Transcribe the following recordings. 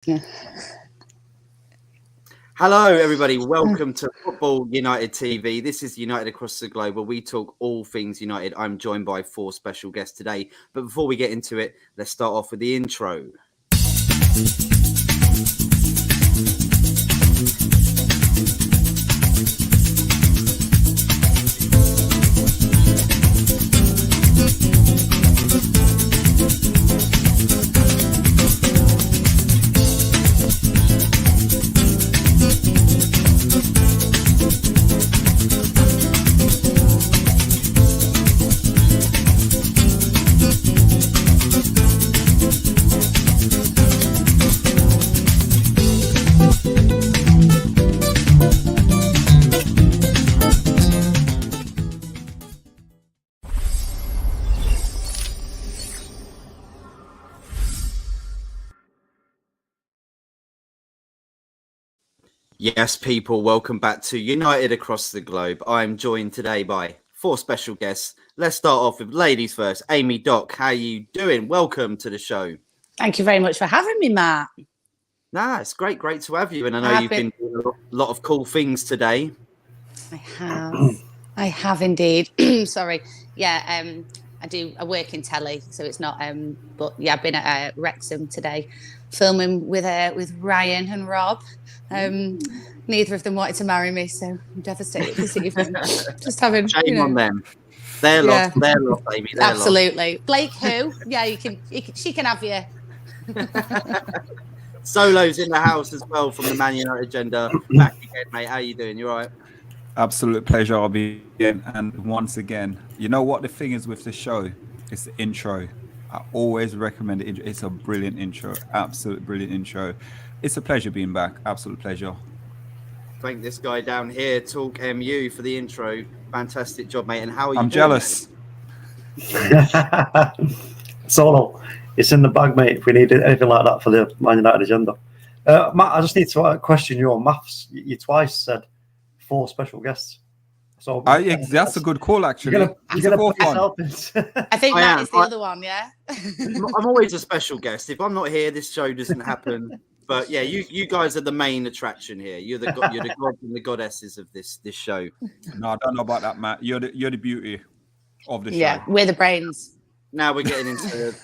Yeah. Hello, everybody. Welcome to Football United TV. This is United Across the Globe, where we talk all things United. I'm joined by 4 special guests today. But before we get into it, let's start off with the intro. Yes, people, welcome back to United Across the Globe. I'm joined today by 4 special guests. Let's start off with ladies first. Amy, Doc, how you doing? Welcome to the show. Thank you very much for having me, Matt. Nah, it's great to have you. And I know you've been doing a lot of cool things today. I have indeed. Sorry. Yeah, I work in telly, so it's not. But yeah, I've been at Wrexham today, filming with Ryan and Rob. Neither of them wanted to marry me, so I'm devastated this evening. Just having shame on them. They're lost. They're lost, baby. They're absolutely. Lost. Blake, who? Yeah, she can have you. Solo's in the house as well from the Man United agenda. Back again, mate. How you doing? You all right? Absolute pleasure. I'll be in. And once again, you know what the thing is with the show? It's the intro. I always recommend it. It's a brilliant intro. Absolute brilliant intro. It's a pleasure being back. Absolute pleasure. Thank this guy down here, Talk MU, for the intro. Fantastic job, mate. And how are you? I'm jealous. Solo, it's in the bag, mate. If we need anything like that for the Man United agenda. Matt, I just need to question you on maths. You twice said 4 special guests. So that's a good call, actually. You're gonna put yourself in. I think that is the other one, yeah. I'm always a special guest. If I'm not here, this show doesn't happen. But yeah, you guys are the main attraction here. You're the gods and the goddesses of this show. No, I don't know about that, Matt. You're the beauty of the show. Yeah, we're the brains. Now we're getting into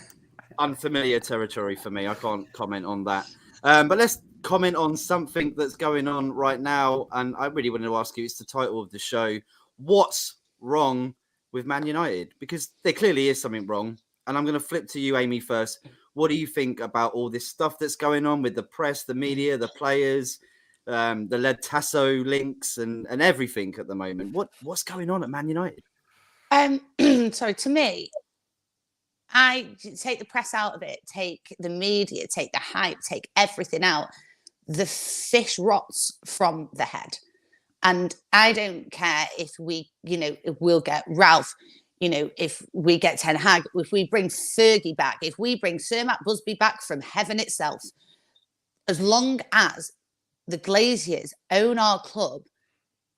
unfamiliar territory for me. I can't comment on that. But let's comment on something that's going on right now. And I really wanted to ask you, it's the title of the show. What's wrong with Man United? Because there clearly is something wrong. And I'm going to flip to you, Amy, first. What do you think about all this stuff that's going on with the press, the media, the players, the Led Tasso links and everything at the moment? What's going on at Man United? So to me, I take the press out of it, take the media, take the hype, take everything out. The fish rots from the head. And I don't care if if we'll get Ralph, if we get Ten Hag, if we bring Fergie back, if we bring Sir Matt Busby back from heaven itself, as long as the Glaziers own our club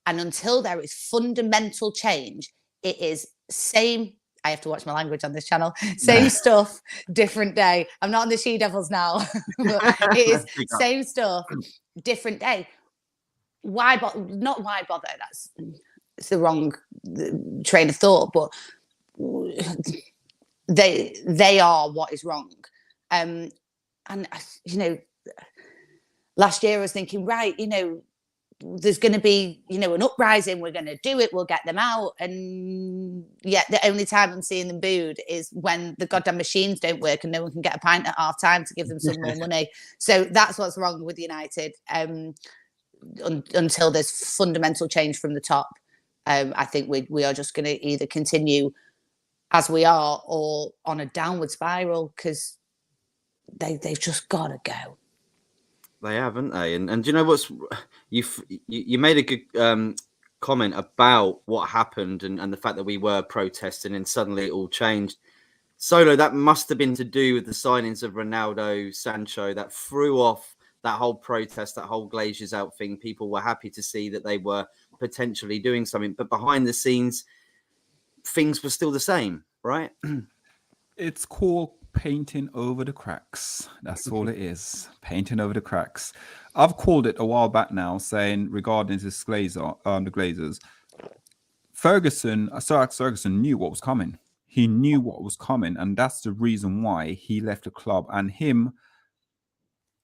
and until there is fundamental change, it is same. I have to watch my language on this channel. Same stuff, different day. I'm not on the She Devils now. But it is same stuff, different day. Why bother? Not why bother. It's the wrong train of thought. But they are what is wrong. And last year I was thinking, right, there's going to be, an uprising. We're going to do it. We'll get them out. And yet the only time I'm seeing them booed is when the goddamn machines don't work and no one can get a pint at half time to give them some more money. So that's what's wrong with United. Until there's fundamental change from the top, I think we are just going to either continue as we are or on a downward spiral because they've just got to go. They haven't they? And do you know what's you made a good comment about what happened and the fact that we were protesting and suddenly it all changed. Solo, that must have been to do with the signings of Ronaldo, Sancho, that threw off that whole protest, that whole Glaziers out thing. People were happy to see that they were potentially doing something, but behind the scenes, things were still the same, right? It's called painting over the cracks. That's all it is. Painting over the cracks. I've called it a while back now, saying regarding this the Glazers, Sir Alex Ferguson knew what was coming. He knew what was coming, and that's the reason why he left the club. And him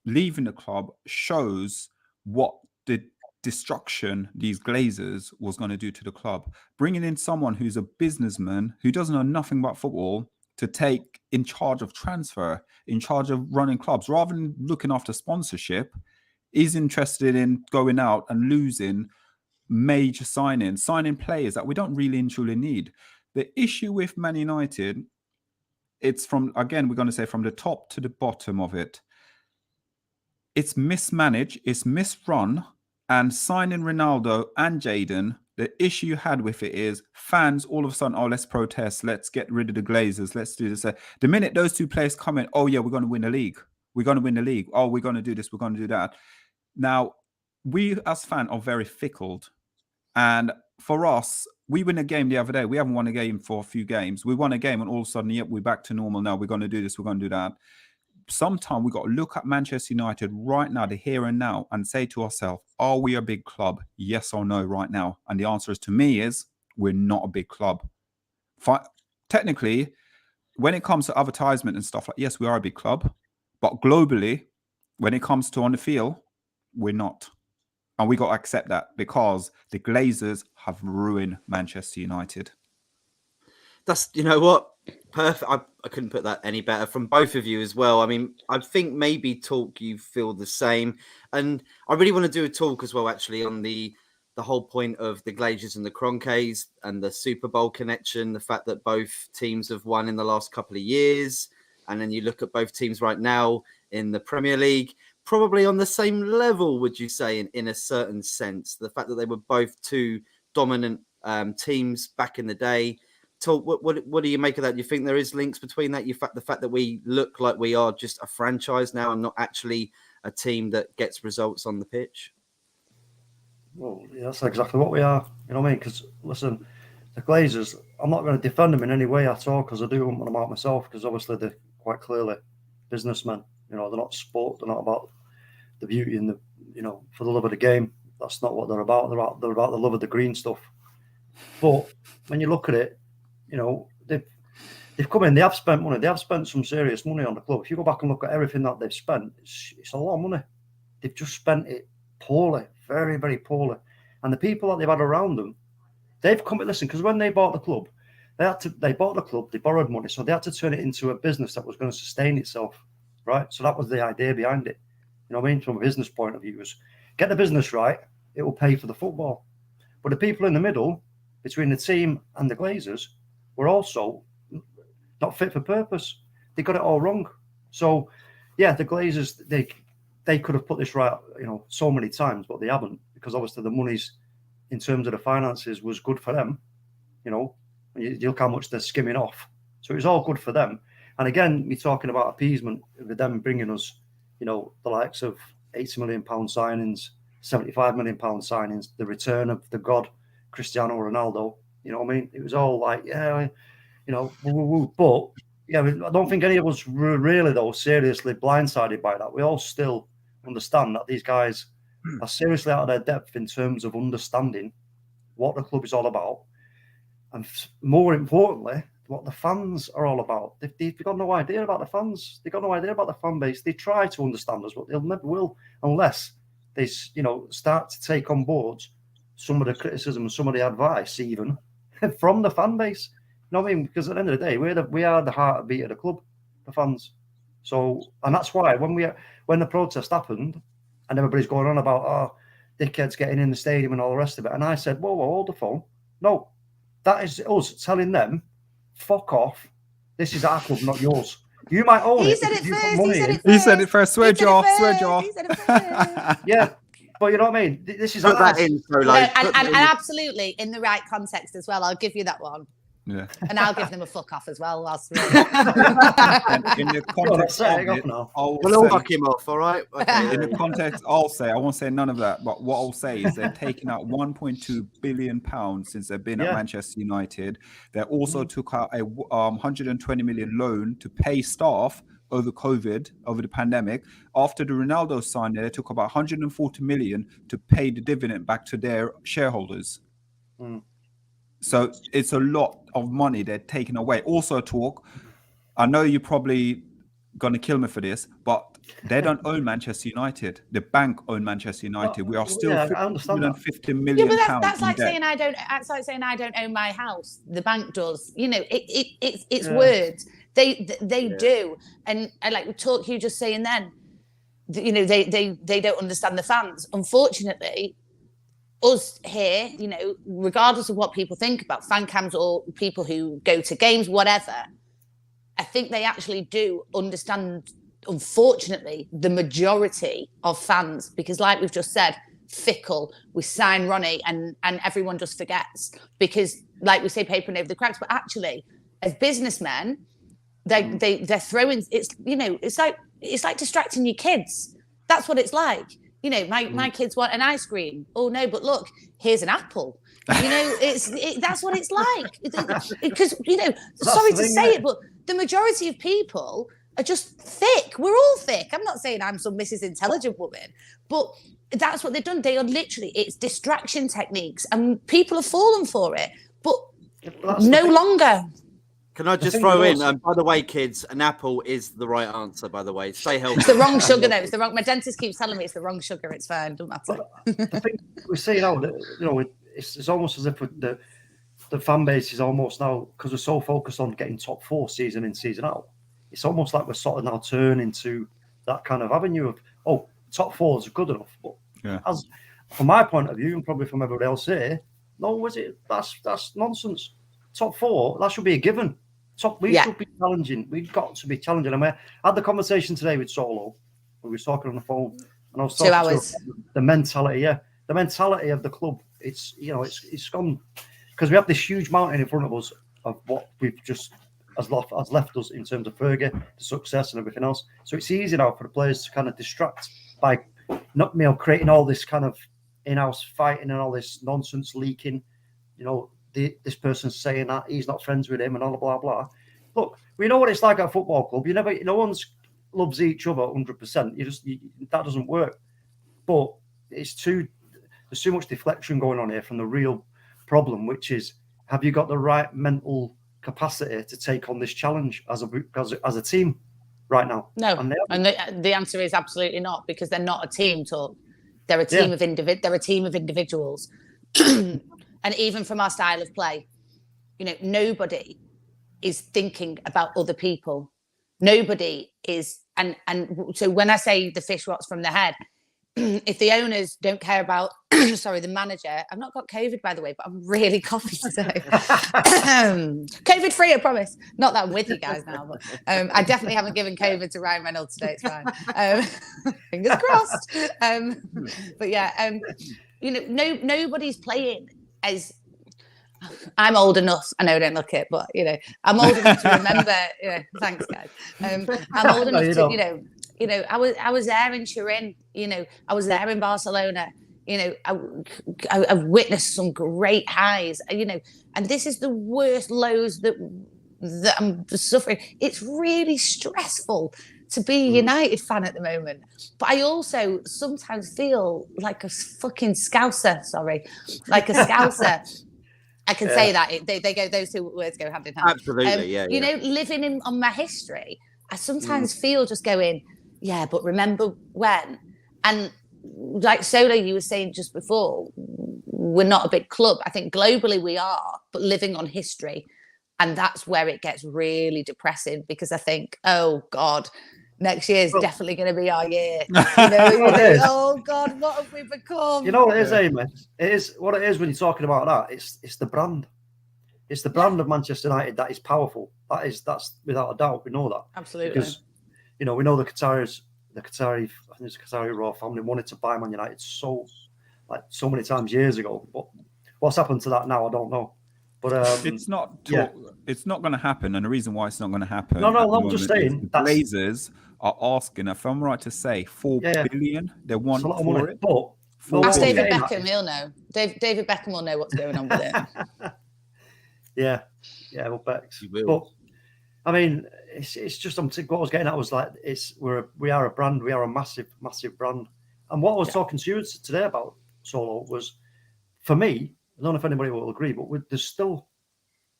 leaving the club shows what the destruction these Glazers was going to do to the club. Bringing in someone who's a businessman who doesn't know nothing about football to take in charge of transfer, in charge of running clubs, rather than looking after sponsorship, is interested in going out and losing major signing players that we don't really and truly need. The issue with Man United, it's from, again, we're going to say from the top to the bottom of it. It's mismanaged, it's misrun, and signing Ronaldo and Jadon, the issue you had with it is fans all of a sudden, oh, let's protest, let's get rid of the Glazers, let's do this. The minute those two players come in, oh yeah, we're going to win the league. We're going to win the league. Oh, we're going to do this, we're going to do that. Now, we as fans are very fickle. And for us, we win a game the other day. We haven't won a game for a few games. We won a game and all of a sudden, yep, we're back to normal now. We're going to do this, we're going to do that. Sometimes we got to look at Manchester United right now, the here and now, and say to ourselves, are we a big club? Yes or no right now? And the answer is, to me, is we're not a big club. Technically, when it comes to advertisement and stuff, like, yes, we are a big club. But globally, when it comes to on the field, we're not. And we got to accept that because the Glazers have ruined Manchester United. That's, you know what? Perfect. I couldn't put that any better from both of you as well. I mean, I think maybe talk you feel the same. And I really want to do a talk as well, actually, on the whole point of the Glazers and the Kroenkes and the Super Bowl connection, the fact that both teams have won in the last couple of years. And then you look at both teams right now in the Premier League, probably on the same level, would you say, in a certain sense? The fact that they were both two dominant teams back in the day. Talk. What do you make of that? Do you think there is links between that? The fact that we look like we are just a franchise now and not actually a team that gets results on the pitch? Well, yeah, that's exactly what we are. You know what I mean? Because, listen, the Glazers, I'm not going to defend them in any way at all because I do want them out myself because obviously they're quite clearly businessmen. You know, they're not sport. They're not about the beauty and the, you know, for the love of the game. That's not what they're about. They're about the love of the green stuff. But when you look at it, you know, they've come in, they have spent money. They have spent some serious money on the club. If you go back and look at everything that they've spent, it's a lot of money. They've just spent it poorly, very, very poorly. And the people that they've had around them, they've come and listen, because when they bought the club, they bought the club, they borrowed money, so they had to turn it into a business that was going to sustain itself, right? So that was the idea behind it. You know what I mean? From a business point of view, was get the business right, it will pay for the football. But the people in the middle, between the team and the Glazers, were also not fit for purpose. They got it all wrong. So, yeah, the Glazers, they could have put this right, you know, so many times, but they haven't, because obviously the money's, in terms of the finances, was good for them. You know, you look how much they're skimming off. So it was all good for them. And again, we're talking about appeasement with them bringing us, you know, the likes of £80 million signings, £75 million signings, the return of the god Cristiano Ronaldo. You know what I mean? It was all like, yeah, you know, woo. But yeah, I don't think any of us were really, though, seriously blindsided by that. We all still understand that these guys are seriously out of their depth in terms of understanding what the club is all about. And more importantly, what the fans are all about. They've got no idea about the fans. They've got no idea about the fan base. They try to understand us, but they'll never will unless they, you know, start to take on board some of the criticism, some of the advice, even from the fan base. You know what I mean? Because at the end of the day, we are the heartbeat of the club, the fans. So, and that's why when the protest happened, and everybody's going on about, oh, dickheads getting in the stadium and all the rest of it, and I said, whoa, hold the phone. No, that is us telling them, fuck off. This is our club, not yours. You might own it. He said it first. Swear jaw. Yeah, but you know what I mean? This is put that in, and absolutely in the right context as well. I'll give you that one. Yeah. And I'll give them a fuck off as well. Whilst And in the context set of it up it, now. I'll We'll all say, fuck him off, all right? Okay. in the context, I won't say none of that, but what I'll say is they've taken out £1.2 billion since they've been at Manchester United. They also took out a 120 million loan to pay staff over COVID, over the pandemic. After the Ronaldo signing, they took about 140 million to pay the dividend back to their shareholders. So it's a lot of money they're taking away. Also, I know you're probably going to kill me for this, but they don't own Manchester United. The bank own Manchester United. We are still I understand that. 50 million but pounds that's in like debt. saying I don't. That's like saying I don't own my house. The bank does. It's words. They do. And like we talk, you just saying then, they don't understand the fans. Unfortunately, us here, regardless of what people think about fan cams or people who go to games, whatever, I think they actually do understand, unfortunately, the majority of fans, because like we've just said, fickle, we sign Ronnie and everyone just forgets because, like we say, papering over the cracks, but actually, as businessmen, they're throwing, it's like distracting your kids. That's what it's like. My kids want an ice cream. Oh no, but look, here's an apple. That's what it's like. Because sorry to say it, but the majority of people are just thick. We're all thick. I'm not saying I'm some Mrs. Intelligent woman, but that's what they've done. They are literally, it's distraction techniques, and people have fallen for it. But no longer. Can I just throw in, by the way, kids, an apple is the right answer, by the way. Stay healthy. It's the wrong sugar, though. It's the wrong. My dentist keeps telling me it's the wrong sugar. It's fine. Don't matter. I think we see now that, it's almost as if the fan base is almost now, because we're so focused on getting top four season in, season out, it's almost like we're sort of now turning to that kind of avenue of, top fours are good enough. But as from my point of view, and probably from everybody else here, that's nonsense. Top four, that should be a given. We should be challenging. We've got to be challenging. I had the conversation today with Solo. We were talking on the phone, and I was talking 2 hours. The mentality. Yeah, the mentality of the club. It's gone because we have this huge mountain in front of us of what we've just has left us in terms of Fergie, the success, and everything else. So it's easy now for the players to kind of distract by not creating all this kind of in-house fighting and all this nonsense leaking. This person's saying that he's not friends with him and all blah blah. Look, we know what it's like at a football club. No one's loves each other 100%. That doesn't work. But there's too much deflection going on here from the real problem, which is, have you got the right mental capacity to take on this challenge as a team right now? No, and the answer is absolutely not, because they're not a team. They're a team of They're a team of individuals. And even from our style of play, nobody is thinking about other people. Nobody is, and so when I say the fish rots from the head, if the owners don't care about, the manager, I've not got COVID, by the way, but I'm really coughing today. COVID free, I promise. Not that I'm with you guys now, but I definitely haven't given COVID to Ryan Reynolds today. It's fine. Fingers crossed. But yeah, nobody's playing as. I'm old enough. I know, don't look it, but I'm old enough to remember. Thanks, guys. I'm old enough to, I was there in Turin. I was there in Barcelona. I've witnessed some great highs. And this is the worst lows that I'm suffering. It's really stressful to be a United fan at the moment. But I also sometimes feel like a fucking Scouser. Like a Scouser. I can say that they go; those two words go hand in hand. Absolutely, living on my history, I sometimes feel just going, but remember when? And like Solo, you were saying just before, we're not a big club. I think globally we are, but living on history, and that's where it gets really depressing, because I think, oh God, next year is definitely going to be our year. Oh God, what have we become? You know what it is, Amy? It is what it is when you're talking about that. It's the brand. It's the brand of Manchester United that is powerful. That's without a doubt. We know that. Absolutely. Because we know the Qataris, I think it's the Qatari royal family wanted to buy Man United so many times years ago. But what's happened to that now, I don't know. But It's not yeah. It's not going to happen, and the reason why it's not going to happen. No, at the I'm just moment is saying the that's- Glazers are asking, if I'm right to say, 4 billion. They it's want a lot of for money. it. But Four Ask billion. David getting at Beckham, is- he'll know. David Beckham will know what's going on with it. yeah, well, Bex. You will. But I mean, it's just what I was getting at was like we are a brand, we are a massive brand. And what I was talking to you today about Solo was, for me, I don't know if anybody will agree, but there's still,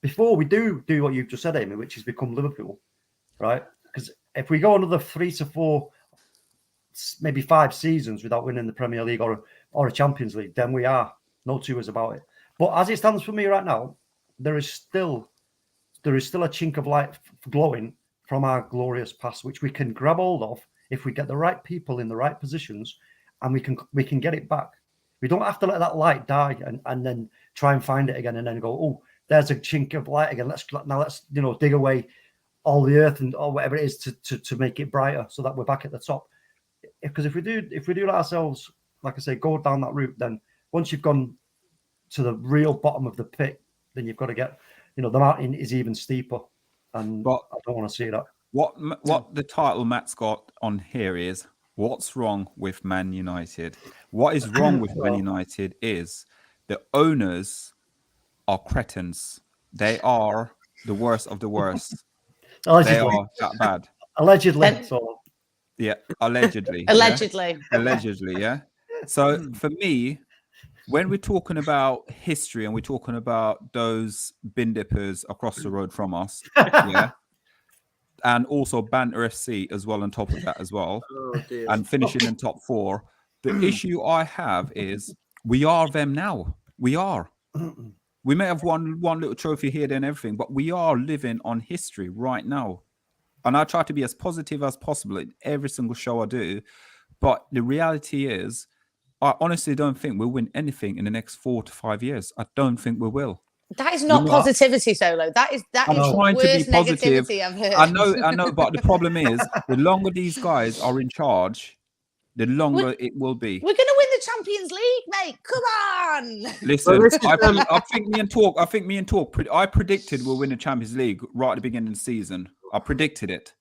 before we do what you've just said, Amy, which is become Liverpool, right? Because if we go another 3 to 4, maybe 5 seasons without winning the Premier League or a Champions League, then we are no two ways about it. But as it stands for me right now, there is still a chink of light glowing from our glorious past, which we can grab hold of if we get the right people in the right positions, and we can get it back. We don't have to let that light die and then try and find it again and then go, oh, there's a chink of light again. Let's dig away all the earth or whatever it is to make it brighter so that we're back at the top. Because if we do let ourselves, like I say, go down that route, then once you've gone to the real bottom of the pit, then you've got to get, the mountain is even steeper, and But I don't want to see that. What the title Matt's got on here is, what's wrong with Man United? What is wrong with Man United is the owners are cretins. They are the worst of the worst. They Allegedly. are that bad. Allegedly. So Yeah, allegedly. Allegedly. Yeah? Allegedly, yeah. So for me, when we're talking about history and we're talking about those bin dippers across the road from us, yeah, and also Banter FC as well on top of that as well, Oh, dear. and finishing in top 4, the issue I have is we are them now. We are. We may have won one little trophy here, there, and everything, but we are living on history right now. And I try to be as positive as possible in every single show I do. But the reality is, I honestly don't think we'll win anything in the next 4 to 5 years. I don't think we will. That is not positivity, Solo. That is I'm the trying to be worst positive. negativity I've heard. I know, but the problem is, the longer these guys are in charge, the longer it will be. We're going to win the Champions League, mate. Come on. Listen, Well, this is, I think me and Talk. I predicted we'll win the Champions League right at the beginning of the season. I predicted it.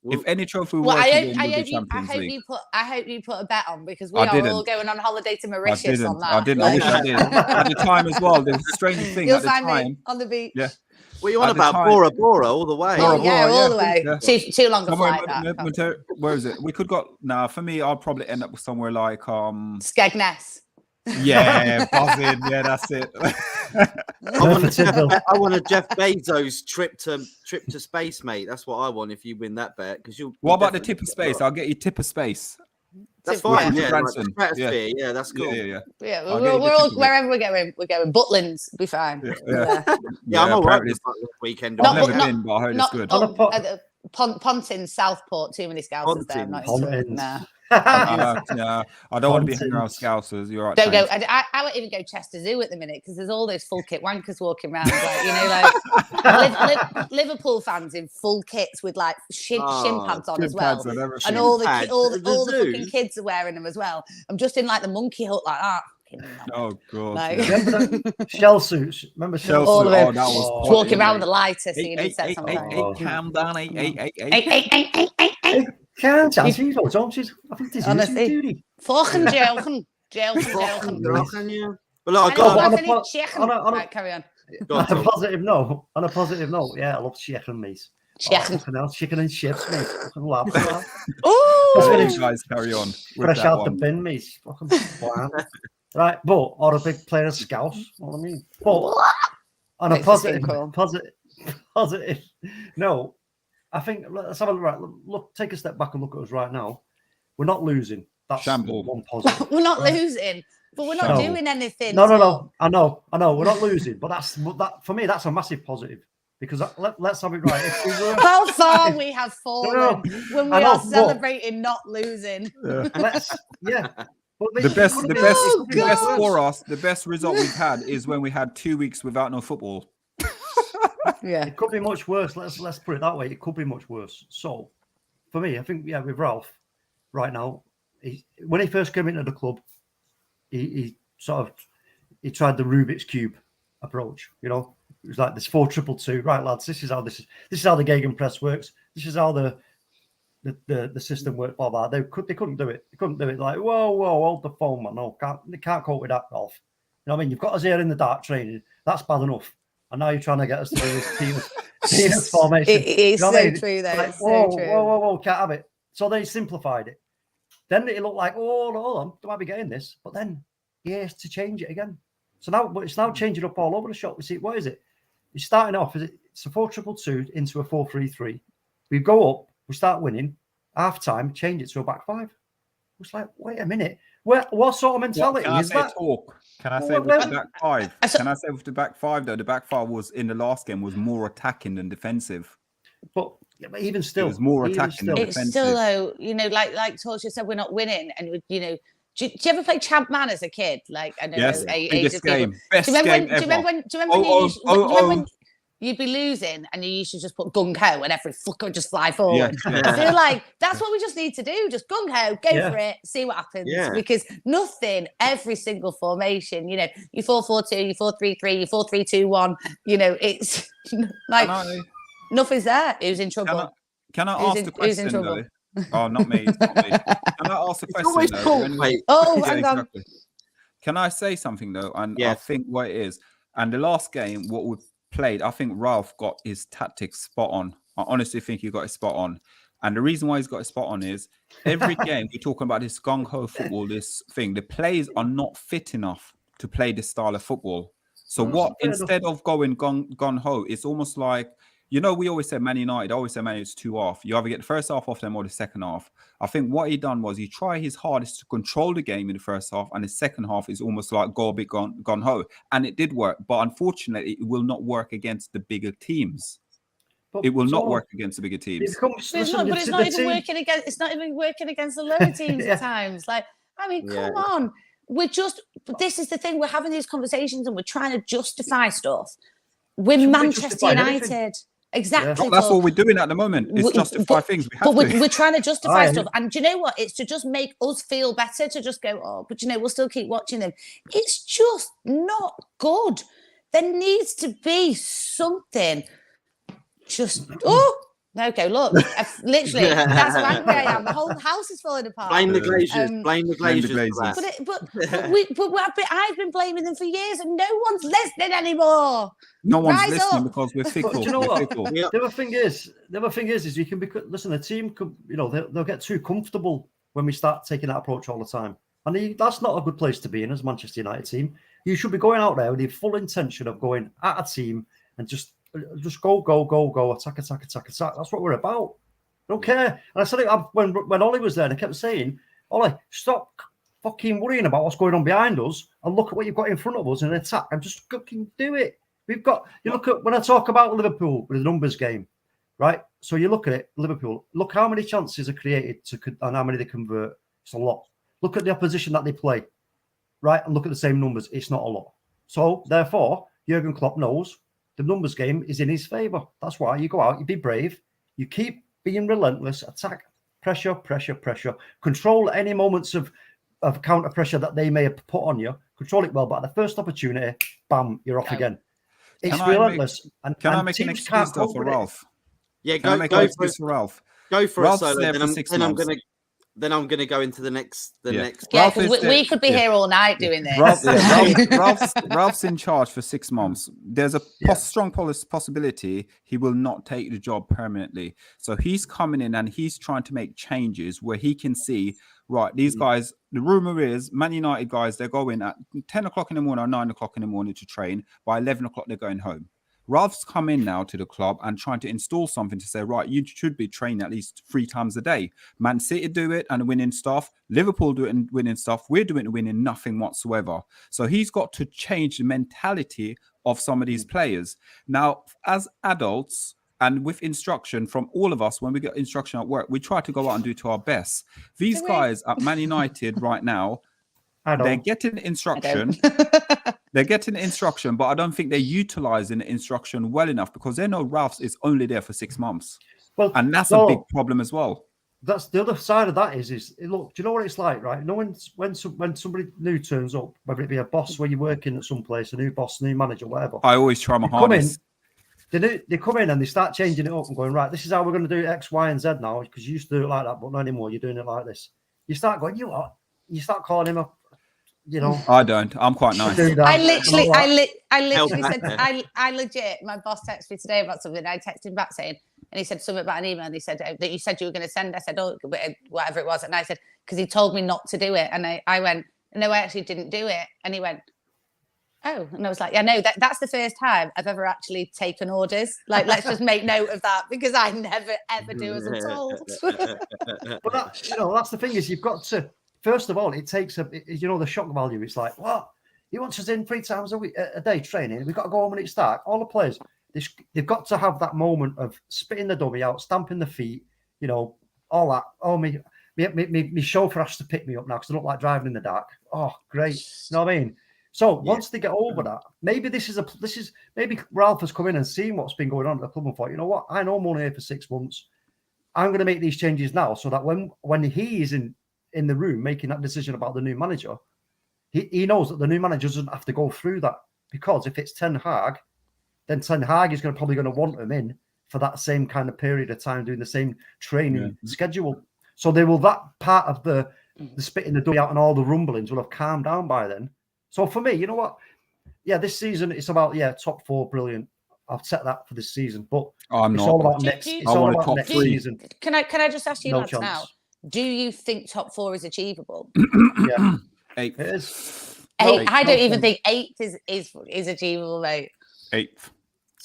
If any trophy we were to win, will be Champions League. I hope you put a bet on, because we I are didn't. all going on holiday to Mauritius on that. I didn't. I wish I did. At the time as well, the strange thing You'll at the find time. me on the beach. Yeah. what are you on At the about? time- Bora all the way. Bora, Yeah, all the yeah. way. Yeah. Too long a Somewhere, flight. where is it? We could go. Nah, for me, I'll probably end up somewhere like Skegness. Yeah, buzzing. Yeah, that's it. I want a Jeff Bezos trip to space, mate. That's what I want if you win that bet. Because you. What about the tip of space? I'll get you tip of space. That's fine. With Yeah, Branson. like stratosphere. Yeah, that's cool. Yeah. Yeah, I'll we're get you the all tip of it. wherever we're going. Butlins, be fine. Yeah. Yeah, I'm all right apparently with that this weekend. Not- I've never not- been, but I heard Not it's good. Pontins, Southport. Too many scousers there. Not into it. Pontins. Nah. Yeah, I don't want to be hanging around Scousers. You're right. Don't go. James. I won't even go Chester Zoo at the minute, because there's all those full kit wankers walking around, like Liverpool fans in full kits with like shin pads on as well, and all the fucking kids are wearing them as well. I'm just in like the monkey hut like that. Oh god. Like, Remember shell suits? Remember shell All suits? of it. Oh, that was Just walking around with a lighter, so you need to set something. Calm down. Can't answer you, don't you? I think this is Honestly. your duty. Fucking joking. But look, I got Right, carry on. On a positive note, yeah, I love chicken, mate. Chicken and chips, mate. Fucking love that. Ooh. Guys, carry on. Fresh out the bin, mate. Fucking bland. Right, but or a big player of Scouse, you know what I mean? But on a Makes the skin positive no, I think let's have a look. Take a step back and look at us right now. We're not losing. That's Shamble. one positive. We're not losing, but we're not doing anything. No. I know. We're not losing, but that for me, that's a massive positive, because let's have it right. If we were, How far we have fallen when we I know, are celebrating not losing. But The best God. for us, the best result we've had is when we had 2 weeks without no football. Yeah. It could be much worse. Let's put it that way. It could be much worse. So, for me, I think with Ralph, right now, when he first came into the club, he tried the Rubik's cube approach. It was like this 4-2-2. Right, lads, this is how the gegenpress works. This is how the system worked. Blah blah. They couldn't do it. They couldn't do it. Like, whoa, hold the phone, man. No, they can't cope with that, Ralph. You know what I mean? You've got us here in the dark training. That's bad enough. And now you're trying to get us to do this penis formation. It is you know so true, though. Like, it's so true. Whoa, can't have it. So they simplified it. Then it looked like, hold on, they might be getting this. But then he has to change it again. So now, but it's now changing up all over the shop. We see, what is it? It's starting off, it's a 4-2-2 into a 4-3-3. We go up, we start winning. Half time, change it to a back five. It's like, wait a minute. What sort of mentality is that? Can I say with the back five? Can I say with the back five though? The back five was in the last game was more attacking than defensive. But even still, it was more attacking than defensive. It's still though, like Torture said, we're not winning, and do you ever play Champ Man as a kid? Like, I know, yes, biggest game, best game ever. Do you remember when you'd be losing and you used to just put gung ho and every fucker would just fly forward? Yeah. I feel like that's what we just need to do. Just gung ho, go for it, see what happens. Yeah. Because nothing, every single formation, you 4-4-2, you 4-3-3, you 4-3-2-1, it's like nothing's there. Who's in trouble? Can I ask the question though? Oh, not me. It's not me. Can I ask a question though? Hang on. Exactly. Can I say something though? And I think what it is, and the last game, what we played, I think Ralph got his tactics spot on. I honestly think he got his spot on. And the reason why he's got his spot on is every game we're talking about this gung-ho football, this thing, the players are not fit enough to play this style of football. So instead of going gung-ho, it's almost like, we always say Man United, it's 2 half. You either get the first half off them or the second half. I think what he done was he tried his hardest to control the game in the first half, and the second half is almost like go big, gone ho. And it did work, but unfortunately, it will not work against the bigger teams. It will not work against the bigger teams. It's not even working against. It's not even working against the lower teams at times. Like, I mean, come on. This is the thing. We're having these conversations and we're trying to justify stuff. We're Manchester United. Exactly. Yeah. That's all we're doing at the moment. It's justify things. We're trying to justify stuff. And do you know what? It's to just make us feel better, to just go, but we'll still keep watching them. It's just not good. There needs to be something. Okay, look. Literally, that's how angry I am. The whole house is falling apart. Blame the Glazers. Blame the Glazers. But I've been blaming them for years, and no one's listening anymore. No one's listening because we're fickle. But you know what? The other thing is you can be. Listen, the team could, they'll get too comfortable when we start taking that approach all the time, and that's not a good place to be in as a Manchester United team. You should be going out there with the full intention of going at a team and just go, attack. That's what we're about. I don't care. And I said it when Ollie was there, and I kept saying, Ollie, stop fucking worrying about what's going on behind us and look at what you've got in front of us and attack and just fucking do it. We've got, look at, when I talk about Liverpool with the numbers game, right? So you look at it, Liverpool, look how many chances are created and how many they convert. It's a lot. Look at the opposition that they play, right? And look at the same numbers. It's not a lot. So therefore, Jurgen Klopp knows the numbers game is in his favour. That's why you go out, you be brave, you keep being relentless, attack, pressure, control any moments of counter pressure that they may have put on you, control it well, but at the first opportunity, bam, you're off again. It's relentless. Can I make an excuse though for Ralph? Yeah, go for it. Ralph. Go for Ralph's it, Solo. Then I'm gonna go into the next. Yeah, because we could be here all night doing this. Ralph's in charge for 6 months. There's a strong possibility he will not take the job permanently. So he's coming in and he's trying to make changes where he can see, right, these guys, the rumor is Man United guys, they're going at 10 o'clock in the morning or 9 o'clock in the morning to train. By 11 o'clock, they're going home. Ralph's come in now to the club and trying to install something to say, right, you should be training at least 3 times a day. Man City do it and winning stuff. Liverpool do it and winning stuff. We're doing it winning nothing whatsoever. So he's got to change the mentality of some of these players. Now, as adults and with instruction from all of us, when we get instruction at work, we try to go out and do to our best. These guys at Man United right now, they're getting instruction. They're getting instruction, but I don't think they're utilizing the instruction well enough because they know Ralph's is only there for 6 months. And that's a big problem as well. that's the other side of that is look, do you know what it's like, right? No, when somebody new turns up, whether it be a boss where you're working at some place, a new boss, new manager, whatever. I always try my hardest. They come in and they start changing it up and going, right, this is how we're going to do X, Y, and Z now, because you used to do it like that, but not anymore. You're doing it like this. You start going, you start calling him up, you know. I don't. I'm quite nice. I literally said, I legit, my boss texted me today about something. I texted him back saying, and he said something about an email. And he said that you said you were going to send. I said, oh, whatever it was. And I said, because he told me not to do it. And I went, no, I actually didn't do it. And he went, oh. And I was like, yeah, no, that's the first time I've ever actually taken orders. Like, let's just make note of that, because I never, ever do as I'm told. But that's the thing is you've got to, first of all, it takes the shock value. It's like, what? He wants us in 3 times a day training. We've got to go home when it's dark. All the players, they've got to have that moment of spitting the dummy out, stamping the feet, all that. Oh, me chauffeur has to pick me up now because I don't like driving in the dark. Oh, great. You know what I mean? So once they get over that, maybe maybe Ralph has come in and seen what's been going on at the club and thought, you know what? I know I'm only here for 6 months. I'm going to make these changes now so that when he is in the room making that decision about the new manager, he knows that the new manager doesn't have to go through that, because if it's Ten Hag, then Ten Hag is probably going to want him in for that same kind of period of time, doing the same training schedule. So that part of the spitting the dummy out and all the rumblings will have calmed down by then. So for me, you know what? Yeah, this season it's about top 4, brilliant. I've set that for this season, but it's all about next. It's all about next season. Can I just ask you lads now? Do you think top 4 is achievable? Yeah. 8th. It is. 8th. I don't even think 8th is achievable, mate. 8th.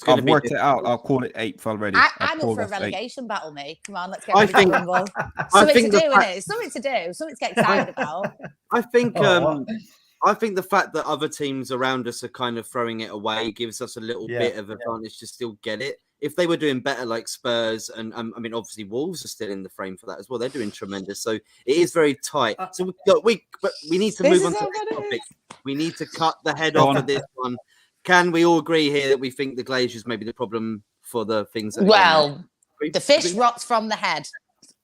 I've worked it out. I'll call it 8th already. I'm up for a relegation battle, mate. Come on, let's get ready to rumble. Something to do, innit? Something to do. Something to get excited about. I think the fact that other teams around us are kind of throwing it away gives us a little bit of advantage to still get it. If they were doing better like Spurs and obviously Wolves are still in the frame for that as well. They're doing tremendous. So it is very tight. So we need to move on to the next topic. We need to cut the head off of this one. Can we all agree here that we think the Glazers may be the problem for the things that the fish rots from the head.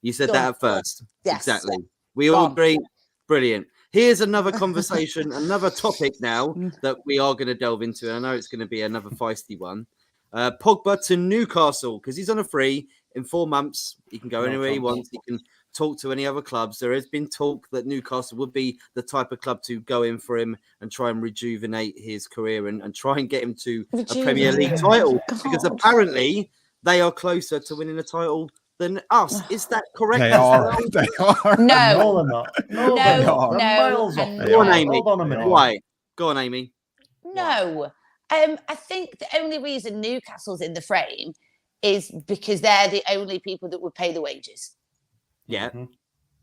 You said that at first. Yes. Exactly. We all agree. Brilliant. Here's another conversation, another topic now that we are going to delve into. And I know it's going to be another feisty one. Pogba to Newcastle, because he's on a free in 4 months. He can go anywhere he wants. He can talk to any other clubs. There has been talk that Newcastle would be the type of club to go in for him and try and rejuvenate his career and try and get him to a Premier League title. Because apparently they are closer to winning a title than us. Is that correct? They are. No, no, they are. No. Go on, Amy. Hold on a minute. Why? Go on, Amy. No. I think the only reason Newcastle's in the frame is because they're the only people that would pay the wages. Yeah.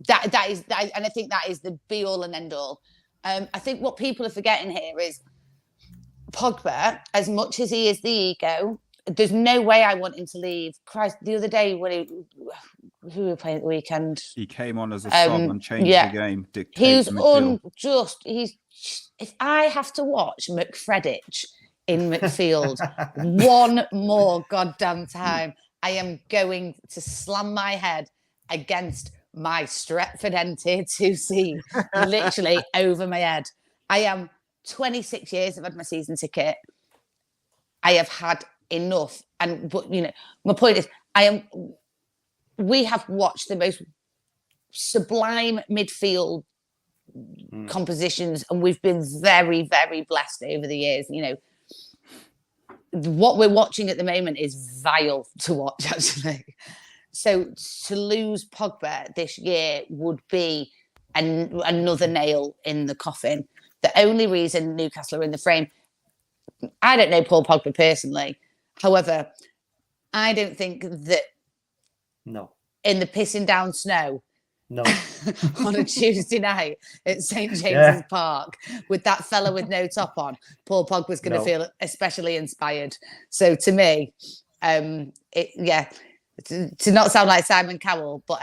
That is, and I think that is the be all and end all. I think what people are forgetting here is Pogba, as much as he is the ego, there's no way I want him to leave. Christ, the other day when who were playing at the weekend? He came on as a sub and changed the game. He's unjust. If I have to watch McFreddich in midfield one more goddamn time, I am going to slam my head against my Stretford end tier 2C, literally over my head. I am 26 years. I've had my season ticket. I have had enough. But my point is, we have watched the most sublime midfield compositions, and we've been very, very blessed over the years. What we're watching at the moment is vile to watch, actually. So to lose Pogba this year would be another nail in the coffin. The only reason Newcastle are in the frame, I don't know Paul Pogba personally. However, I don't think that in the pissing down snow on a Tuesday night at St. James's Park with that fella with no top on, Paul Pogba's going to feel especially inspired. So to me, to not sound like Simon Cowell, but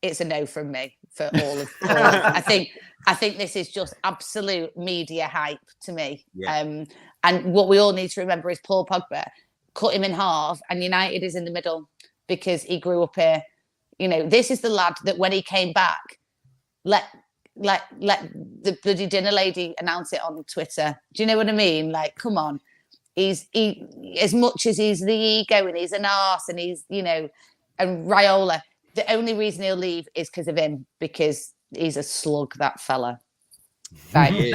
it's a no from me for all of I think this is just absolute media hype to me. And what we all need to remember is Paul Pogba cut him in half and United is in the middle because he grew up here. You know, this is the lad that when he came back, let the bloody dinner lady announce it on Twitter. Do you know what I mean? Like, come on. He as much as he's the ego and he's an arse and he's, you know, and Raiola, the only reason he'll leave is because of him, because he's a slug, that fella. Right.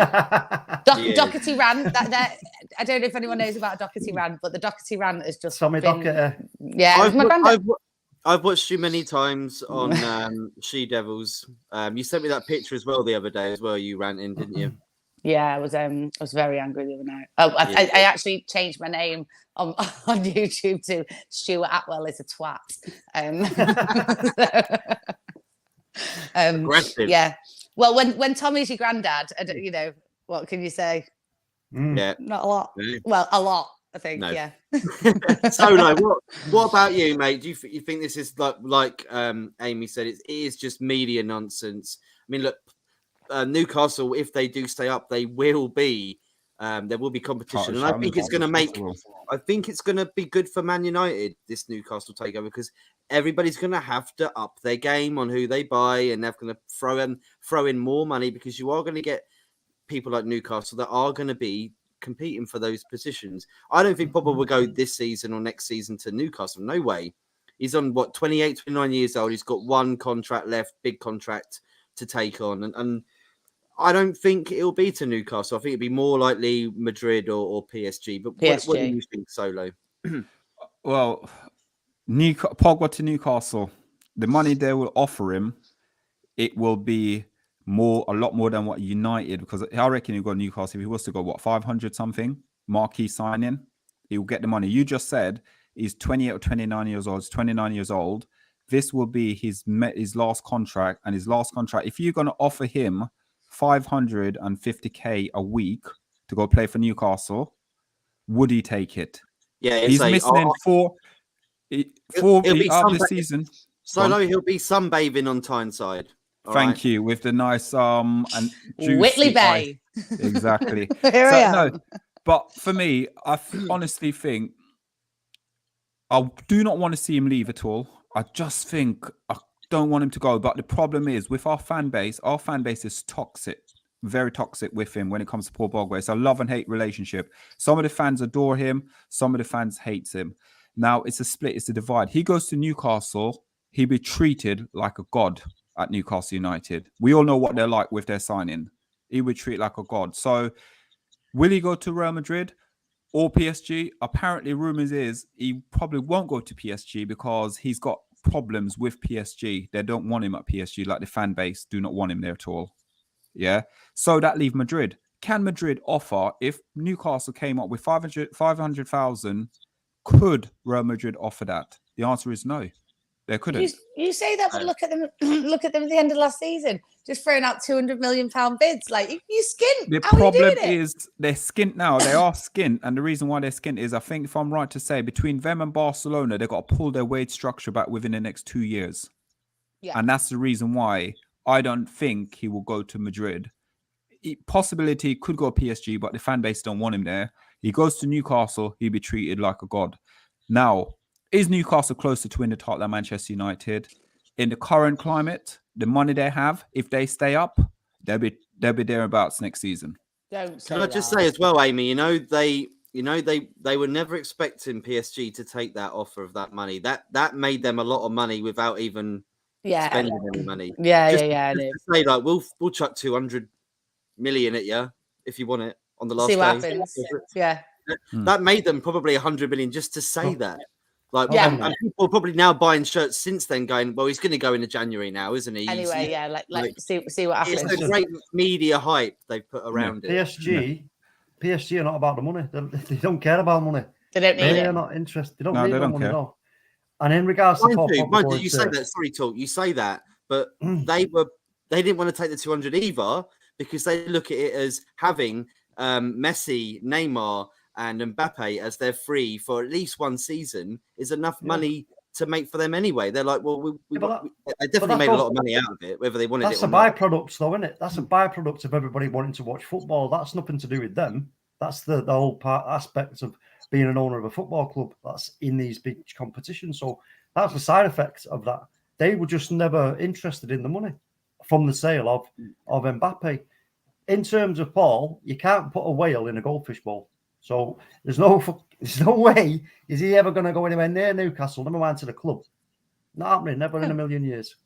Doherty rant. I don't know if anyone knows about Doherty rant, but the Doherty rant is just Tommy Doherty. Yeah, my granddad. I've watched you many times on She Devils. You sent me that picture as well the other day as well. You ranting, didn't you? Yeah, I was very angry the other night. Oh, I actually changed my name on YouTube to Stuart Atwell is a twat. Aggressive. Yeah. Well, when Tommy's your granddad, you know, what can you say? Yeah, not a lot. No. Well, a lot, I think. No. Yeah. Solo, what about you, mate? Do you think this is like Amy said? It is just media nonsense. I mean, look. Newcastle, if they do stay up, they will be. There will be competition, and I think it's going to make. I think it's going to be good for Man United, this Newcastle takeover, because everybody's going to have to up their game on who they buy, and they're going to throw in more money, because you are going to get people like Newcastle that are going to be competing for those positions. I don't think Pogba will go this season or next season to Newcastle. No way. He's on 28, 29 years old. He's got one contract left, big contract to take on, and I don't think it'll be to Newcastle. I think it'd be more likely Madrid or PSG. But what do you think, Solo? Well, Pogba to Newcastle, the money they will offer him, it will be a lot more than what United, because I reckon he'll go Newcastle. If he was to go, 500 something, marquee signing, he will get the money. You just said he's 28 or 29 years old. He's 29 years old. This will be his last contract, and his last contract, if you're going to offer him 550k a week to go play for Newcastle, would he take it? Yeah, he's missing in four of the season. Solo, he'll be sunbathing on Tyneside. Thank you, with the nice and Whitley Bay. Exactly. But for me, I honestly think I do not want to see him leave at all. I just think I don't want him to go. But the problem is with our fan base is toxic, very toxic with him when it comes to Paul Pogba. It's a love and hate relationship. Some of the fans adore him, some of the fans hate him. Now it's a split, it's a divide. He goes to Newcastle, he'll be treated like a god at Newcastle United. We all know what they're like with their signing. He would treat like a god. So will he go to Real Madrid or PSG? Apparently, rumors is he probably won't go to PSG because he's got problems with PSG. They don't want him at PSG. Like the fan base do not want him there at all. Yeah. So that leaves Madrid. Can Madrid offer, if Newcastle came up with 500,000, could Real Madrid offer that? The answer is no. They couldn't. You say that, but look at them. Look at them at the end of last season, just throwing out £200 million bids. Like you skint. The problem is they're skint now. They are skint, and the reason why they're skint is, I think, if I'm right to say, between them and Barcelona, they've got to pull their wage structure back within the next 2 years. Yeah, and that's the reason why I don't think he will go to Madrid. Possibility could go PSG, but the fan base don't want him there. He goes to Newcastle, he'll be treated like a god. Now, is Newcastle closer to win the title than Manchester United? In the current climate, the money they have, if they stay up, they'll be thereabouts next season. Can I just say as well, Amy? They were never expecting PSG to take that offer of that money. That made them a lot of money without even spending any money. Just to say, like, we'll chuck 200 million at you if you want it on the last day. See what happens. Yeah, that made them probably 100 million just to say that. Like, and people are probably now buying shirts since then, going, well, he's going to go into January now, isn't he? Anyway, like see what happens. It's a great media hype they've put around it. PSG are not about the money. They don't care about money. They don't need it. They're not interested. They don't need money at all. And in regards to Pogba, you say that. Sorry, talk. You say that, but they didn't want to take the 200 either, because they look at it as having Messi, Neymar, and Mbappe as they're free for at least one season is enough money to make for them anyway. They're like, well, they definitely made a lot of money out of it, whether they wanted it or not. That's a byproduct, though, isn't it? That's a byproduct of everybody wanting to watch football. That's nothing to do with them. That's the whole aspect of being an owner of a football club that's in these big competitions. So that's the side effect of that. they were just never interested in the money from the sale of Mbappe. In terms of Paul, you can't put a whale in a goldfish bowl. So there's no way is he ever going to go anywhere near Newcastle, never mind to the club. Not happening, never in a million years.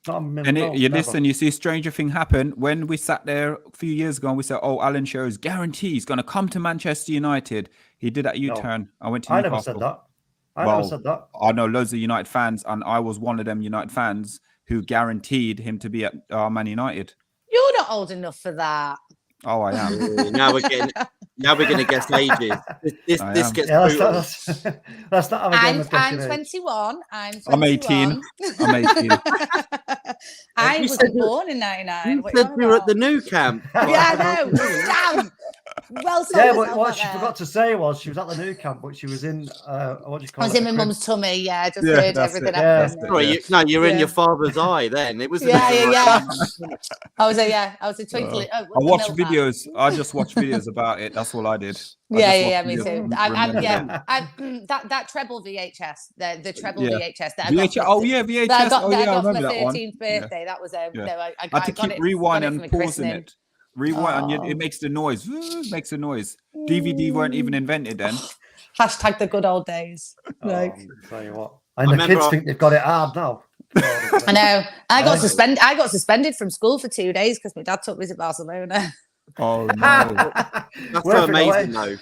Listen, you see a stranger thing happen when we sat there a few years ago and we said, "Oh, Alan Shearer's guarantee he's going to come to Manchester United." He did that U-turn. I went to Newcastle. Never said that. I never said that. I know loads of United fans, and I was one of them United fans who guaranteed him to be at Man United. You're not old enough for that. Oh, I am. Now we're going to guess ages. This gets brutal. Let's not have a game of I'm guessing 21. I'm 18. I was born in 99. You said we were at the new camp. Yeah, I know. Damn. Well, yeah, but what she forgot to say was she was at the new camp, but she was in what do you call it? I was in my mum's tummy. Yeah, I just heard everything happening. You're in your father's eye. Then it was. Yeah. I was a twinkling. I watched videos. I just watched videos about it. That's all I did. Yeah, me too. That treble VHS, the treble VHS that I got. VHS. That I got for my that 13th birthday. That was I had to keep rewinding and pausing it. Rewind, and it makes the noise. Makes a noise. DVD weren't even invented then. Hashtag the good old days. Tell you what, and the kids think they've got it hard now. I know. I got suspended from school for 2 days because my dad took me to Barcelona. Oh no! That's so amazing, though.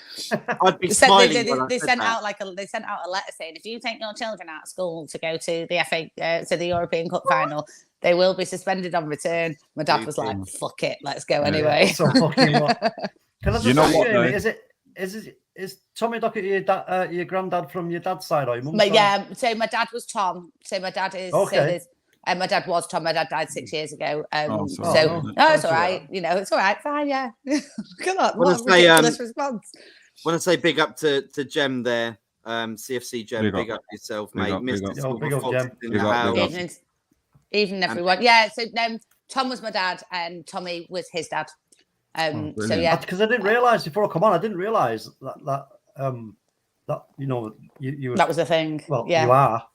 I'd be smiling. They sent out a letter saying if you take your children out of school to go to the to the European Cup final, they will be suspended on return. My dad was like, "Fuck it, let's go anyway." So fucking what? Can I just ask you, is Tommy Dockett your granddad from your dad's side or your mum's side? Yeah. So my dad was Tom. So my dad is. Okay. And my dad was Tom. My dad died 6 years ago. It's all right. It's all right. Fine, yeah. Come on. What a ridiculous response. Want to say big up to Jem there. CFC Jem, big up yourself, mate. Big up, Jem. Even everyone. Yeah, so Tom was my dad and Tommy was his dad. So yeah. Because I didn't realise before I come on, I didn't realise that you that was the thing. Well, yeah. You are.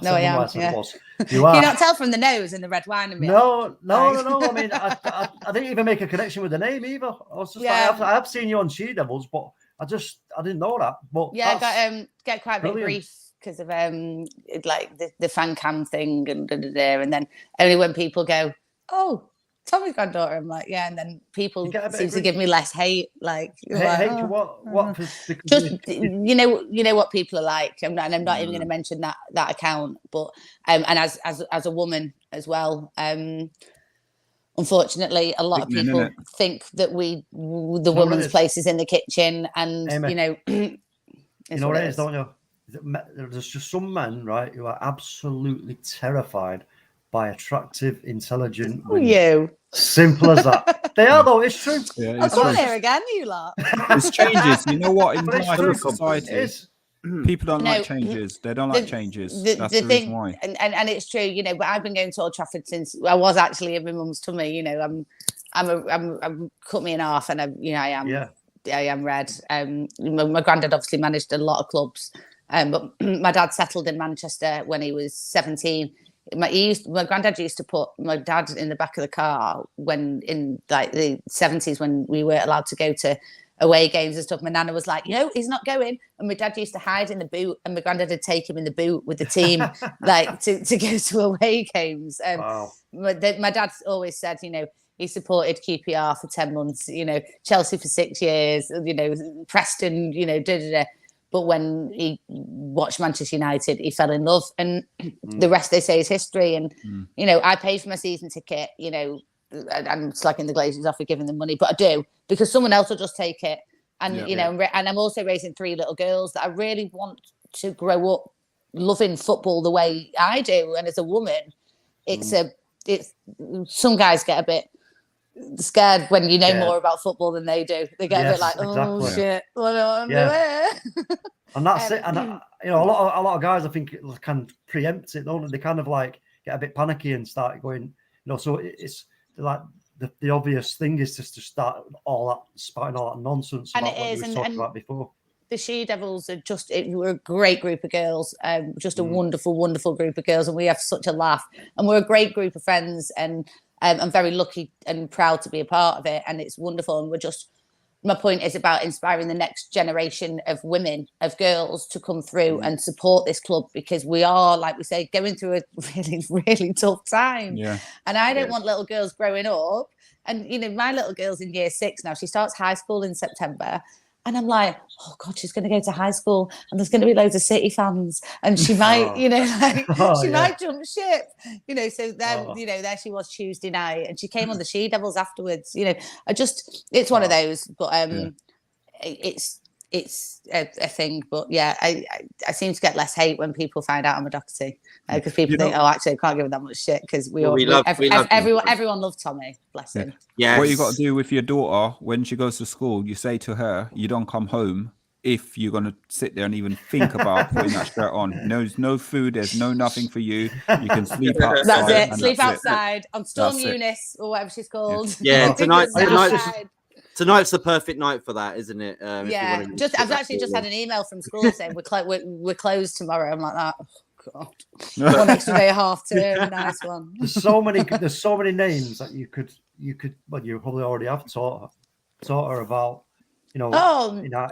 No, I am. Yeah. You are. Can you not tell from the nose and the red wine and No. I mean, I didn't even make a connection with the name either. I was just like, I have seen you on She Devils, but I didn't know that. But yeah, I got quite a bit of grief because of like the fan cam thing and then only when people go, "Oh, Tommy's granddaughter," I'm like, yeah, and then people seem to give me less hate. Like, what? Just you know what people are like, and I'm not even going to mention that account. But and as a woman as well, unfortunately, a lot of people think that the woman's place is in the kitchen, and Amy, you know what it is, don't you? There's just some men, right, who are absolutely terrified by attractive, intelligent women. You. Simple as that. They are, though. It's true. Yeah, I've gone here again, you lot. It's changes. You know what? In life, society, people don't like changes. They don't like changes. That's the reason why. And it's true, but I've been going to Old Trafford since I was actually in my mum's tummy. I'm cut me in half, and I am red. My granddad obviously managed a lot of clubs, but my dad settled in Manchester when he was 17. My granddad used to put my dad in the back of the car when in like the 70s when we weren't allowed to go to away games and stuff. My nana was like, he's not going. And my dad used to hide in the boot, and my granddad would take him in the boot with the team, like to go to away games. Wow. My dad always said, he supported QPR for 10 months, Chelsea for 6 years, Preston, But when he watched Manchester United, he fell in love, and the rest they say is history. And I paid for my season ticket. I'm slacking the Glazers off for giving them money, but I do because someone else will just take it. And and I'm also raising 3 little girls that I really want to grow up loving football the way I do. And as a woman, it's some guys get a bit scared when you know more about football than they do. They get a bit like, shit, what do I do? And that's it. And a lot of guys, I think, can preempt it, don't they? They kind of like get a bit panicky and start going, So it's like the obvious thing is just to start all that spouting all that nonsense about what you were talking about before. the She Devils are we're a great group of girls, just a wonderful, wonderful group of girls, and we have such a laugh, and we're a great group of friends, and I'm very lucky and proud to be a part of it, and it's wonderful, and my point is about inspiring the next generation of women, of girls, to come through and support this club, because we are, like we say, going through a really, really tough time. Yeah. And I don't want little girls growing up. And, you know, my little girl's in year 6 now. She starts high school in September. And I'm like, oh, God, she's going to go to high school and there's going to be loads of City fans. And she might, you know, like, she might jump ship, you know. So then, you know, there she was Tuesday night and she came on the She Devils afterwards. You know, it's one of those, but it's a thing. But yeah, I seem to get less hate when people find out I'm a Doherty, because people think, oh, actually, I can't give him that much shit, because everyone loves Tommy, bless him. Yeah. What you got to do with your daughter when she goes to school, you say to her, you don't come home if you're going to sit there and even think about putting that shirt on. There's no food, there's no nothing for you. You can sleep outside. That's it. Sleep outside on Storm Eunice or whatever she's called. Yeah, tonight's the perfect night for that, isn't it? I've actually just had an email from school saying we're closed tomorrow. I'm like that. Oh, God. One extra day, half term, nice one. There's so many names that you could. Well, you probably already have taught her about, you know,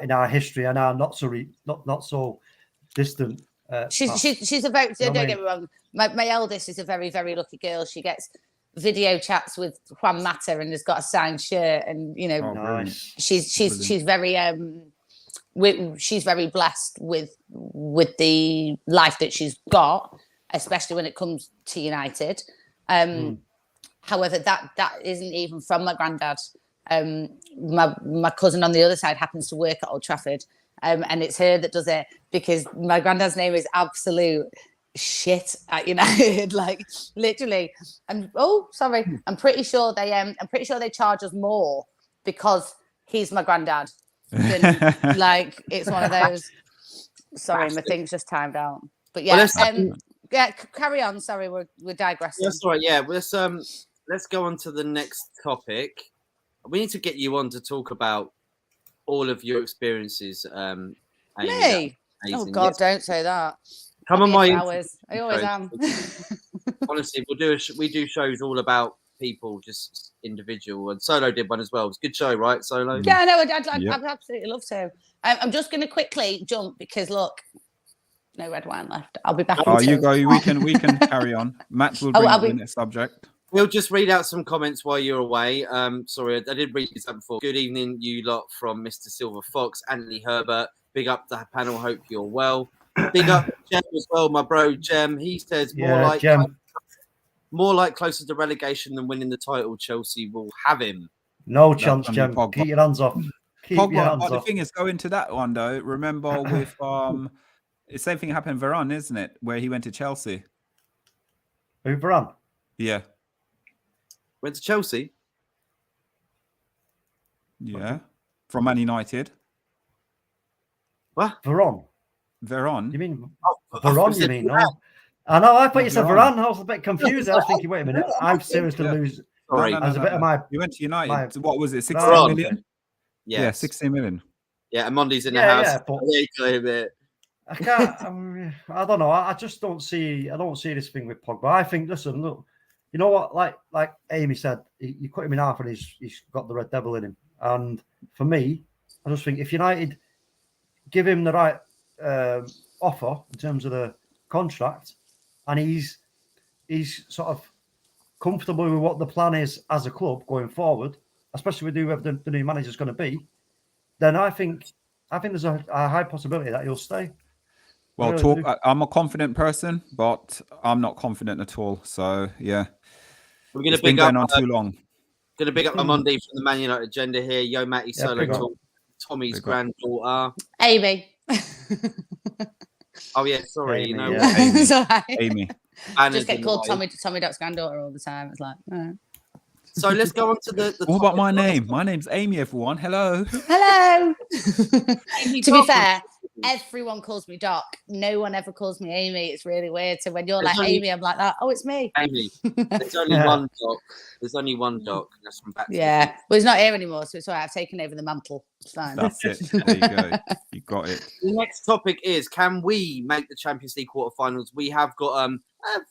in our history and our not so distant. She's a very, don't get me wrong. My eldest is a very, very lucky girl. She gets video chats with Juan Mata and has got a signed shirt, and you know, nice. she's very she's very blessed with the life that she's got, especially when it comes to United. However, that isn't even from my granddad. My cousin on the other side happens to work at Old Trafford, and it's her that does it, because my granddad's name is absolute shit at United, like literally. And I'm pretty sure they charge us more because he's my granddad. Like, it's one of those. Sorry, my thing's just timed out. But yeah, carry on. Sorry, we're digressing. That's right. Yeah, let's go on to the next topic. We need to get you on to talk about all of your experiences. Me? Oh God, don't say that. Come on, my hours. I always am. Honestly, we do shows all about people, just individual, and Solo did one as well. It was a good show, right, Solo? Yeah, no, I'd absolutely love to. I'm just going to quickly jump, because look, no red wine left. I'll be back. Oh, you go. We can carry on. Matt will bring the next subject. We'll just read out some comments while you're away. Sorry, I did read this out before. Good evening, you lot, from Mr. Silver Fox, Anthony Herbert. Big up the panel. Hope you're well. Big up Jem as well, my bro Jem. He says more like closer to relegation than winning the title. Chelsea will have him. No chance, Jem. Keep your hands off. The thing is, going to that one though. Remember with the same thing happened to Varane, isn't it? Where he went to Chelsea. Who, Varane? Yeah. Went to Chelsea. Yeah, from Man United. What? Varane? You mean Varane? You mean? No. I know. I thought you said Varane. I was a bit confused. I was thinking, wait a minute. I'm seriously lose. Sorry, as a bit of my. You went to United. What was it? 16 million. Yeah, 16 million. Yeah, and Mondi's in the house. Yeah, but I can't. I don't know. I just don't see. I don't see this thing with Pogba. I think. Listen, look. You know what? Like Amy said, you cut him in half, and he's got the Red Devil in him. And for me, I just think if United give him the right offer in terms of the contract, and he's sort of comfortable with what the plan is as a club going forward, especially with whoever the new manager is going to be, then I think there's a high possibility that he'll stay. Well, I'm a confident person, but I'm not confident at all. So yeah, we're going to big up on too long. Going to big up my Monday from the Man United agenda here. Yo, Matty Solo talk. Tommy's granddaughter, Amy. Oh yeah, sorry. Amy, you know, Amy. Just get called Tommy Duck's granddaughter all the time. It's like, So let's go on to the what about my name? My name's Amy, everyone. Hello. To be fair, everyone calls me Doc. No one ever calls me Amy. It's really weird. So when you're There's like only- Amy, I'm like that. Oh, it's me. Amy, there's only one Doc. There's only one Doc. That's from back. Yeah. Well, he's not here anymore, so it's all right. I've taken over the mantle. It's fine. That's it. There you go. You got it. The next topic is: can we make the Champions League quarterfinals? We have got a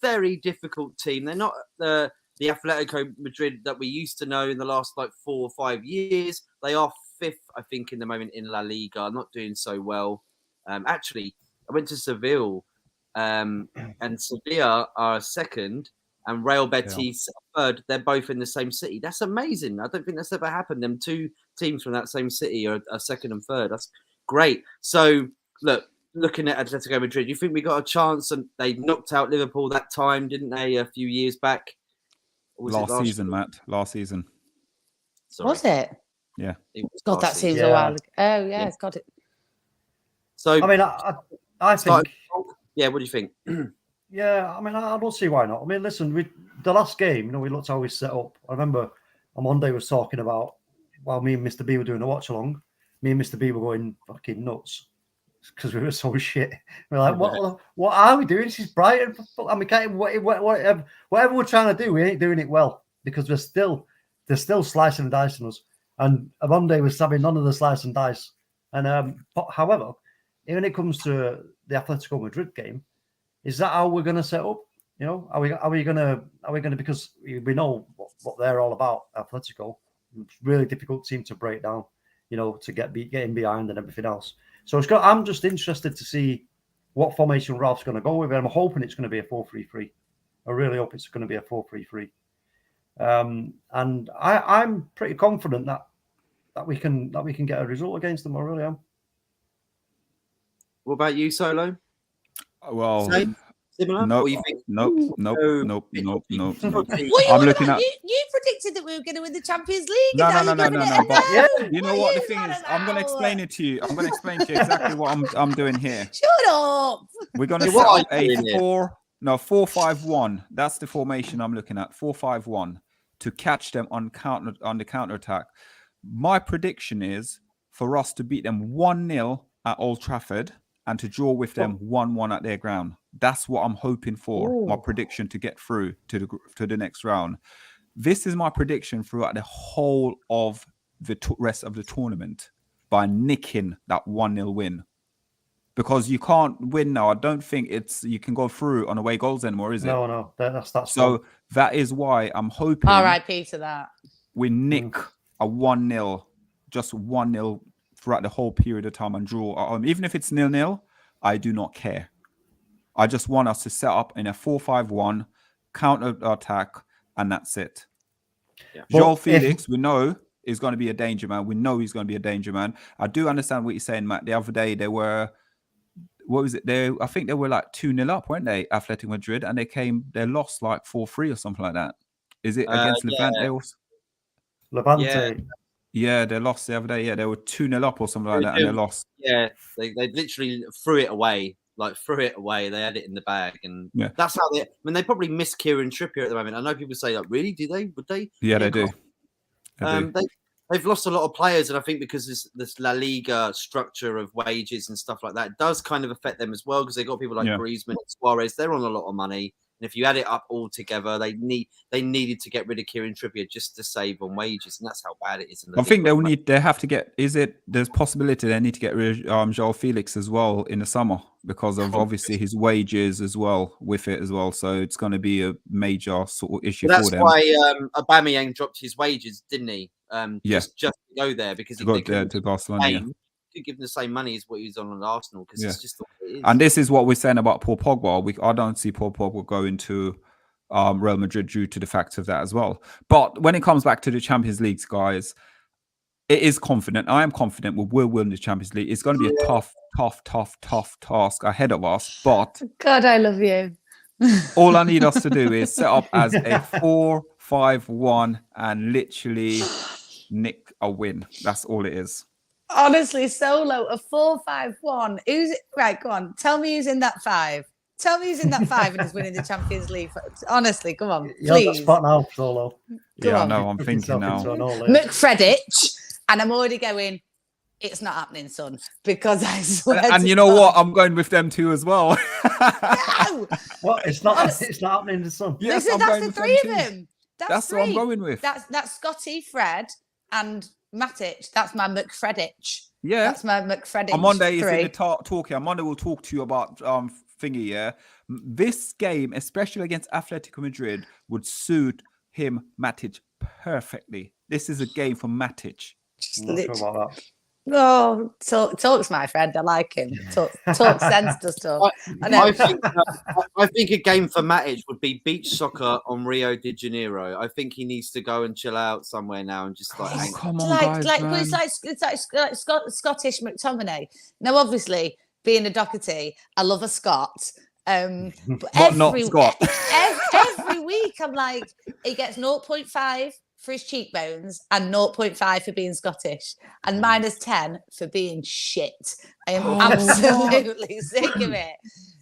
very difficult team. They're not the Atletico Madrid that we used to know in the last like 4 or 5 years. They are 5th, I think, in the moment in La Liga. Not doing so well. Actually, I went to Seville, and Sevilla are 2nd, and Real Betis are 3rd. They're both in the same city. That's amazing. I don't think that's ever happened. Them 2 teams from that same city are 2nd and 3rd. That's great. So, looking at Atletico Madrid, you think we got a chance? And they knocked out Liverpool that time, didn't they, a few years back? Or was it Last season, Matt. Last season. Sorry. Was it? Yeah. It was God, last that seems season. a while ago. Oh, yeah. Yeah. It's got it. So, I mean, I think. yeah, what do you think? Yeah, I mean, I don't see why not. I mean, listen, the last game, we looked how we set up. I remember on Monday was talking about, while me and Mr. B were doing a watch along, me and Mr. B were going fucking nuts because we were so shit. We're like, what are we doing? This is Brighton. I mean, can't, whatever we're trying to do, we ain't doing it well because they're still slicing and dicing us. And Monday was having none of the slice and dice. And but however, when it comes to the Atletico Madrid game, is that how we're going to set up? Are we going to because we know what they're all about. Atletico, really difficult team to break down. To getting behind and everything else. So I'm just interested to see what formation Ralph's going to go with. I'm hoping it's going to be a 4-3-3. I really hope it's going to be a 4-3-3. And I'm pretty confident that we can get a result against them. I really am. What about you, Solo? Well, Same? Similar? nope, Or you think? nope. Well, I'm looking at. You predicted that we were going to win the Champions League. No. and now you're giving it a But no. you know what the thing is? I'm going to explain it to you. I'm going to explain to you exactly what I'm doing here. Shut up. We're going to Hey, set what up are you a doing here? 4-5-1. That's the formation I'm looking at. 4-5-1 to catch them on the counter attack. My prediction is for us to beat them 1-0 at Old Trafford and to draw with them 1-1 at their ground. That's what I'm hoping for. Ooh. My prediction to get through to the next round. This is my prediction throughout the whole of the rest of the tournament by nicking that 1-0 win. Because you can't win now. I don't think you can go through on away goals anymore, is it? No. That's so that is why I'm hoping R.I.P. to that. we nick a 1-0, just 1-0 throughout the whole period of time and draw. Even if it's 0-0, I do not care. I just want us to set up in a 4-5-1 counter attack, and that's it. Yeah. Joel Felix, we know is going to be a danger man. We know he's going to be a danger man. I do understand what you're saying, Matt. The other day they were, what was it? I think they were like 2-0 up, weren't they? Atletico Madrid, and they lost like 4-3 or something like that. Is it against Levante? Levante. Yeah, they lost the other day. Yeah, they were 2-0 up or something like that, and they lost. Yeah, they literally threw it away. They had it in the bag, and that's how they probably miss Kieran Trippier at the moment. I know people say, like, really? Do they? Would they? Yeah, they do. They've lost a lot of players, and I think because this La Liga structure of wages and stuff like that does kind of affect them as well, because they've got people like Griezmann, Suarez. They're on a lot of money, and if you add it up all together, they needed to get rid of Kieran Trippier just to save on wages, and that's how bad it is. I think they have to get. There's possibility they need to get rid of Joel Felix as well in the summer because of obviously his wages as well with it as well. So it's going to be a major sort of issue for them. That's why Aubameyang dropped his wages, didn't he? Just to go there because to go there to Barcelona. Could give him the same money as what he was on Arsenal because it's just the way it is. And this is what we're saying about Paul Pogba. I don't see Paul Pogba going to Real Madrid due to the fact of that as well. But when it comes back to the Champions League, guys, it is confident. I am confident we will win the Champions League. It's going to be a tough task ahead of us. But God, I love you. all I need us to do is set up as a 4-5-1 and literally nick a win. That's all it is. Honestly, Solo, a 4-5-1. Right, go on. Tell me who's in that 5. Tell me who's in that 5 and is winning the Champions League. Honestly, come on, please. You're on the spot now, Solo. I know. I'm thinking now. McFredich, and I'm already going, it's not happening, son, because I swear. And to you know God, what? I'm going with them too as well. No! What? It's not. Honest- It's not happening in the sun. Yes, Listen, I'm that's going the with three them of too. them. That's three. what I'm going with. That's Scotty, Fred, and Matic. That's my McFredditch. Yeah. That's my McFredditch. Monday is in three. the talking. Monday we'll talk to you about thingy. Yeah, this game, especially against Atletico Madrid, would suit him, Matic, perfectly. This is a game for Matic. Just I'm not sure literally- about that. Oh, talks my friend. I like him. Talk sense to stuff. I know. I think a game for Matic would be beach soccer on Rio de Janeiro. I think he needs to go and chill out somewhere now and just like Oh, hang. come on, But guys, man. it's like Scottish McTominay. Now, obviously, being a Doherty, I love a Scot. But not Scott. every week, I'm like, he gets 0.5 for his cheekbones and 0.5 for being Scottish and -10 for being shit. I am Oh, absolutely sick of it.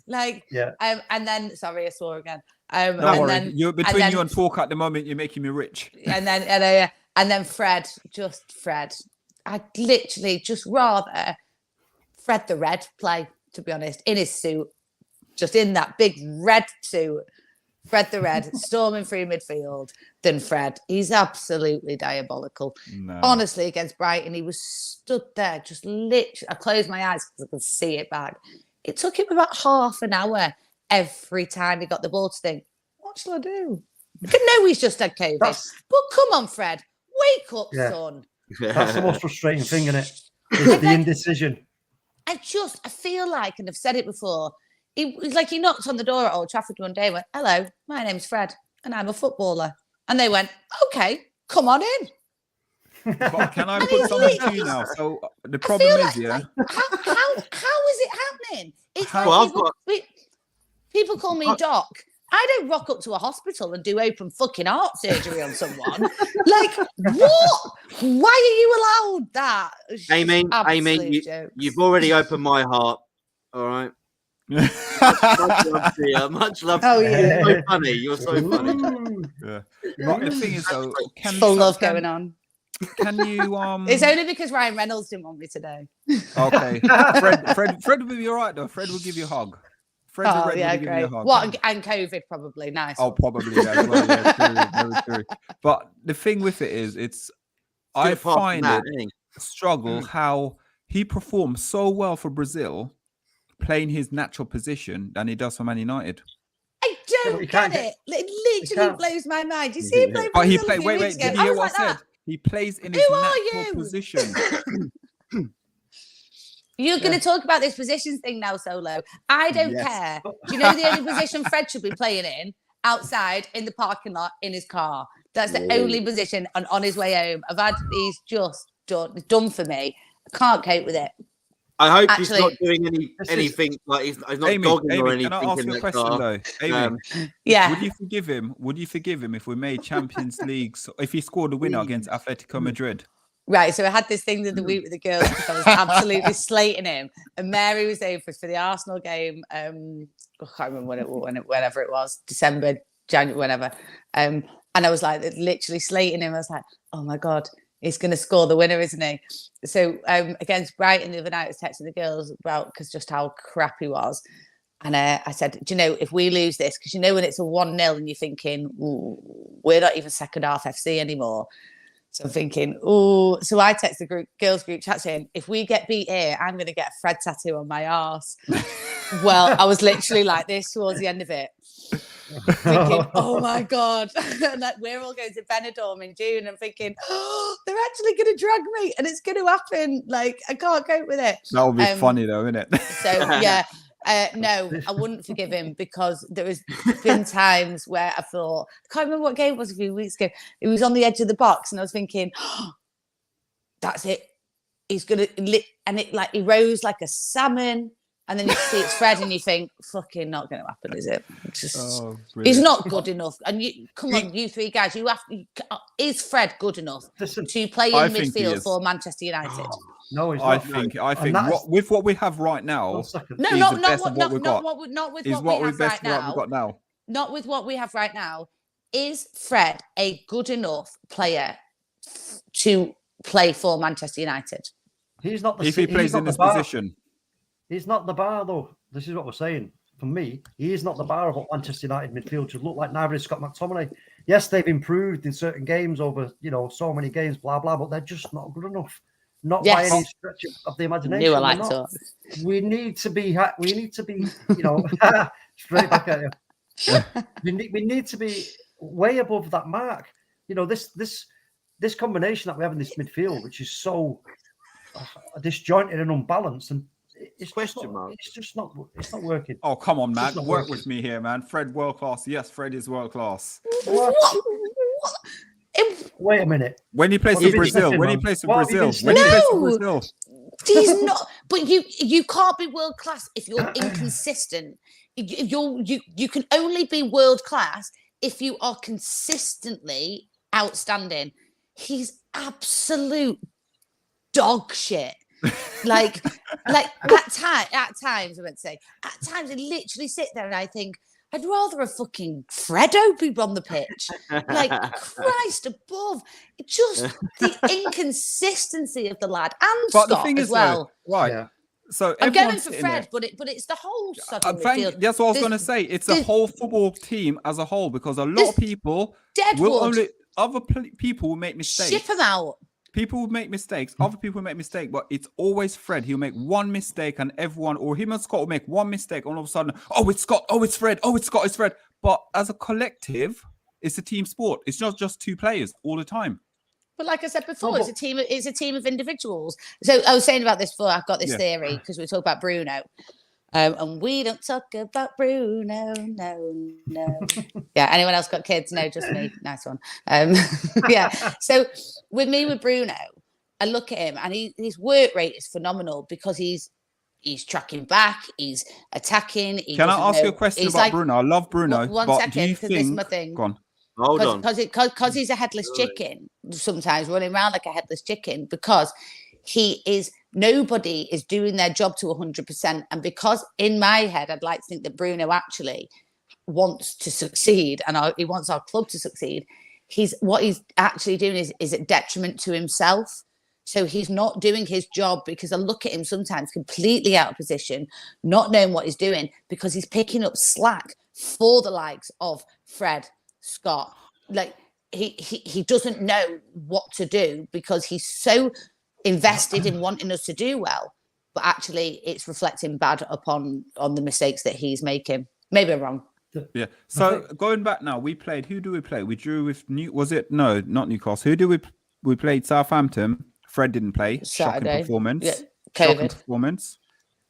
Like, Yeah. and then sorry, I swore again. Don't and worry. then You're between then- you and talk at the moment. You're making me rich. and then Fred. I'd literally just rather Fred the Red play, to be honest, in his suit, just in that big red suit. Fred the Red storming through midfield than Fred. He's absolutely diabolical. No. Honestly, against Brighton, he was stood there, just literally. I closed my eyes because I could see it back. It took him about half an hour every time he got the ball to think, what shall I do? I know he's just had COVID, but come on, Fred, wake up, Yeah. son. That's the most frustrating thing, isn't it? Is the indecision. I feel like, and I've said it before, he knocked on the door at Old Trafford one day and went, hello, my name's Fred and I'm a footballer. And they went, okay, come on in. But can I And put he's something to literally- you now? So the I problem feel is, like, yeah. how is it happening? It's How- like Well, people call me Doc. I don't rock up to a hospital and do open fucking heart surgery on someone. Like, what? Why are you allowed that? It's just Amy, absolute jokes. you've already opened my heart. All right. Much love to you. Much love. Oh, to you. yeah. You're so funny. You're so funny. Yeah. But the thing is, though, full love going on. Can you It's only because Ryan Reynolds didn't want me today. Okay. Fred will be all right though. Fred will give you a hug. Fred the Oh Red yeah, will give you a great. hug. What, and COVID probably nice. Oh, probably as well. Yeah, true, very true. But the thing with it is, I Good apart from find that, it isn't he? struggle how he performs so well for Brazil, playing his natural position than he does for Man United. I but don't you get can't it. It literally can't. blows my mind. You see him play But he Brazil a played. few Wait. weeks Did ago. you I hear was what like I said? that. He plays in his Who are natural you? position. You're going to talk about this positions thing now, Solo. I don't Yes. care. Do you know the only position Fred should be playing in? Outside in the parking lot in his car. That's the only position on his way home. He's just done for me. I can't cope with it. I hope Actually- he's not doing This is- anything like he's not Amy, dogging or Amy, anything. can I ask in you a that question car. though? Amy, Yeah. would you forgive him? Would you forgive him if we made Champions League? If he scored a winner against Atletico Madrid? Right, so I had this thing the other week with the girls because I was absolutely slating him, and Mary was over for the Arsenal game. I can't remember whenever it was, December, January, whenever. And I was like literally slating him. I was like, oh my god, he's going to score the winner, isn't he? So against Brighton the other night, I was texting the girls about because just how crap he was. And I said, do you know, if we lose this, because you know when it's a 1-0 and you're thinking, we're not even second half FC anymore. So I'm thinking, oh, so I text the girls group chat saying, if we get beat here, I'm going to get a Fred tattoo on my arse. Well, I was literally like this towards the end of it, thinking, oh my God. And like, we're all going to Benidorm in June. I'm thinking, oh, they're actually going to drag me and it's going to happen. Like, I can't cope with it. That would be funny though, wouldn't it? So yeah, no, I wouldn't forgive him because there has been times where I thought, I can't remember what game it was a few weeks ago. It was on the edge of the box, and I was thinking, oh, that's it. He's gonna and it like he rose like a salmon, and then you see it's Fred, and you think, fucking not going to happen, is it? Just he's not good enough. And you come on, you three guys, is Fred good enough Listen, to play I in think he midfield is. for Manchester United? no, he's I not. think that is- with what we have right now, 1 second. No, He's not the not best what of what we've got. not with is what what we we have best right what we've now. got now. Not with what we have right now. Is Fred a good enough player to play for Manchester United? He's not the If he he's plays not in the this bar. position. He's not the bar, though. This is what we're saying. For me, he is not the bar of what Manchester United midfield should look like. Neither is Scott McTominay. Yes, they've improved in certain games over, so many games, blah, blah, but they're just not good enough. Not by any stretch of the imagination. Knew I liked it. We need to be, straight back at you. we need to be way above that mark. This combination that we have in this midfield, which is so disjointed and unbalanced, and it's not working. Oh, come on, man. Work Work with me here, man. Fred, world class. Yes, Fred is world class. What? Wait a minute. When he plays for Brazil, He's not. But you can't be world class if you're inconsistent. You can only be world class if you are consistently outstanding. He's absolute dog shit. Like at times I literally sit there and I think I'd rather a fucking Fredo be on the pitch. Like Christ above, just the inconsistency of the lad and but Scott the thing as is, well. Right. Yeah. So I'm going for Fred, but it's the whole sudden midfield. That's what I was going to say. It's a whole football team as a whole, because a lot of people people will make mistakes. Ship him out. People will make mistakes. Other people will make mistakes, but it's always Fred. He'll make one mistake, and everyone, or him and Scott, will make one mistake, and all of a sudden, oh, it's Scott. Oh, it's Fred. Oh, it's Scott. It's Fred. But as a collective, it's a team sport. It's not just two players all the time. But like I said before, it's a team of individuals. So I was saying about this before. I've got this theory because we talk about Bruno. And we don't talk about Bruno, no. Yeah, anyone else got kids? No, just me. Nice one. Yeah. So with Bruno, I look at him and his work rate is phenomenal because he's tracking back, he's attacking. Can I ask you a question about Bruno? I love Bruno. One second, because this is my thing. Go on. Hold on. Because he's a headless chicken, sometimes running around like a headless chicken, because nobody is doing their job to 100%. And because in my head, I'd like to think that Bruno actually wants to succeed and he wants our club to succeed. What he's actually doing is a detriment to himself. So he's not doing his job, because I look at him sometimes completely out of position, not knowing what he's doing, because he's picking up slack for the likes of Fred, Scott. Like he doesn't know what to do because he's so invested in wanting us to do well, but actually it's reflecting bad on the mistakes that he's making. Maybe I'm wrong. Yeah. So going back now, who do we play? We drew with not Newcastle. Who do we played? Southampton. Fred didn't play. Saturday. Shocking performance. Yeah. Shocking performance.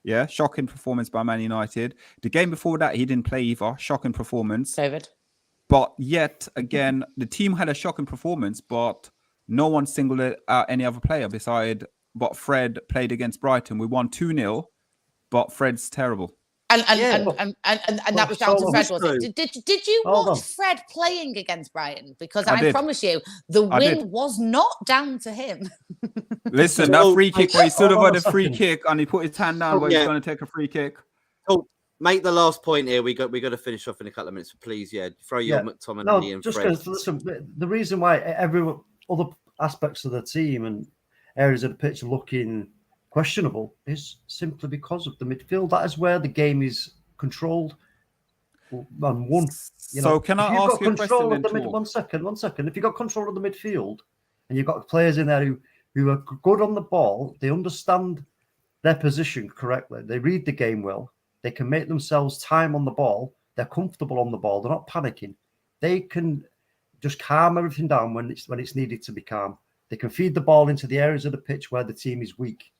Yeah, shocking performance by Man United. The game before that, he didn't play either. Shocking performance. COVID. But yet again, the team had a shocking performance, but no one singled out any other player but Fred played against Brighton. We won 2-0, but Fred's terrible. And that was down to Fred, was it? Did you watch Fred playing against Brighton? Because I promise you, the win was not down to him. Listen, that free kick where he stood over the free kick and he put his hand down where he's going to take a free kick. Oh, make the last point here. We got to finish off in a couple of minutes. Please, throw your McTominay and Fred. Listen, the reason why every other aspects of the team and areas of the pitch are looking questionable is simply because of the midfield. That is where the game is controlled and won. So can I ask you a question? One second. If you've got control of the midfield and you've got players in there who are good on the ball, they understand their position correctly, they read the game well, they can make themselves time on the ball, they're comfortable on the ball, they're not panicking, they can just calm everything down when it's needed to be calm. They can feed the ball into the areas of the pitch where the team is weak,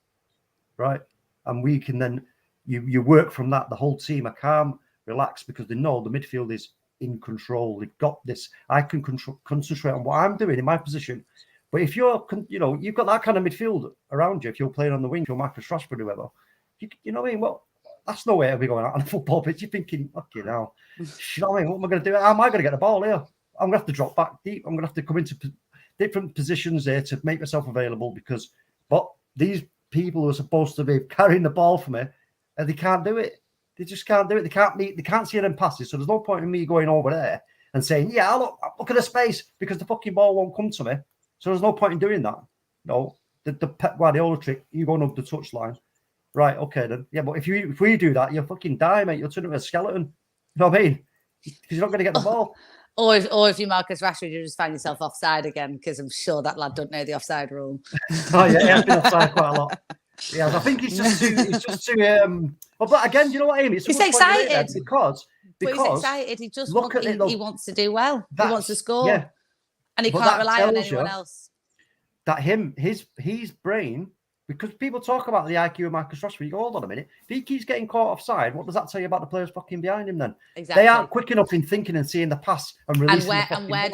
right? And we can then you work from that. The whole team are calm, relaxed, because they know the midfield is in control. They've got this. I can concentrate on what I'm doing in my position. But if you've got that kind of midfield around you, if you're playing on the wing, you're Marcus Rashford, whoever, you know what I mean? Well, that's no way to be going out on a football pitch. You're thinking, okay, now, you know what I mean? What am I going to do? How am I going to get the ball here? I'm going to have to drop back deep. I'm going to have to come into different positions there to make myself available, but these people who are supposed to be carrying the ball for me, and they can't do it. They just can't do it. They can't see them passes. So there's no point in me going over there and saying, yeah, look at the space, because the fucking ball won't come to me. So there's no point in doing that. No, the Pep Guardiola trick, you going up the touchline. Right, okay then. Yeah, but if we do that, you'll fucking die, mate. You'll turn into a skeleton. You know what I mean? Because you're not going to get the ball. Or if you Marcus Rashford, you just find yourself offside again, because I'm sure that lad don't know the offside rule. Oh yeah, he has been offside quite a lot. Yeah, I think he's just too. But again, you know what, Amy? He's excited because he's excited. He just he wants to do well. He wants to score, yeah, and he can't rely on anyone else. That his brain. Because people talk about the IQ of Marcus Rashford. You go, hold on a minute. If he keeps getting caught offside, what does that tell you about the players fucking behind him then? Exactly. They aren't quick enough in thinking and seeing the pass and releasing and where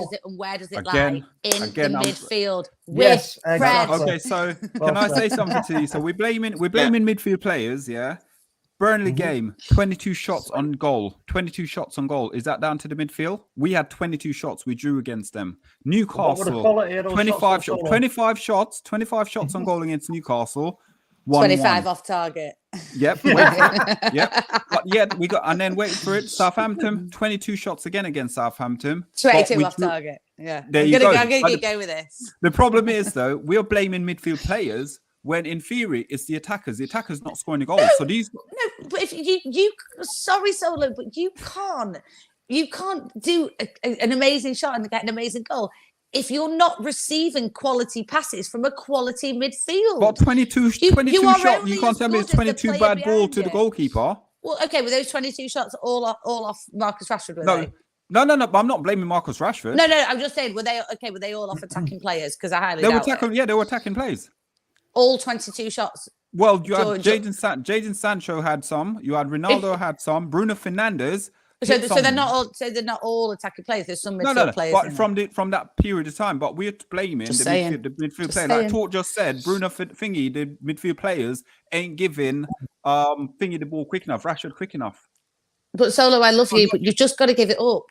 does it again, lie? In the midfield yes, with exactly. Okay, so can I say something to you? So we're blaming midfield players, yeah? Burnley game, 22 shots on goal. 22 shots on goal. Is that down to the midfield? We had 22 shots. We drew against them. Newcastle, 25 shots on goal against Newcastle. 25 off target. Yep. Yep. But yeah, we got, and then wait for it. Southampton, 22 shots again against Southampton. 22 off target. Yeah. I'm gonna go with this. The problem is though, we're blaming midfield players when in theory it's the attackers. The attackers not scoring a goal. So these but if you sorry, Solo, but you can't do an amazing shot and get an amazing goal if you're not receiving quality passes from a quality midfield. But 22 shots, you can't tell me it's 22 bad ball to the goalkeeper. Well, okay, were those 22 shots all off Marcus Rashford, were they? No, I'm not blaming Marcus Rashford. No, I'm just saying, were they all off attacking players? Because I highly doubt it. Yeah, they were attacking players. All 22 shots. Well, you had Jadon Sancho had some. You had Ronaldo had some. Bruno Fernandes. So they're not all attacking players. There's some midfield players. But from that period of time, but we're blaming the midfield player. Like Tort just said, Bruno Thingy, the midfield players ain't giving Thingy the ball quick enough, Rashford quick enough. But Solo, I love you, but you've just got to give it up.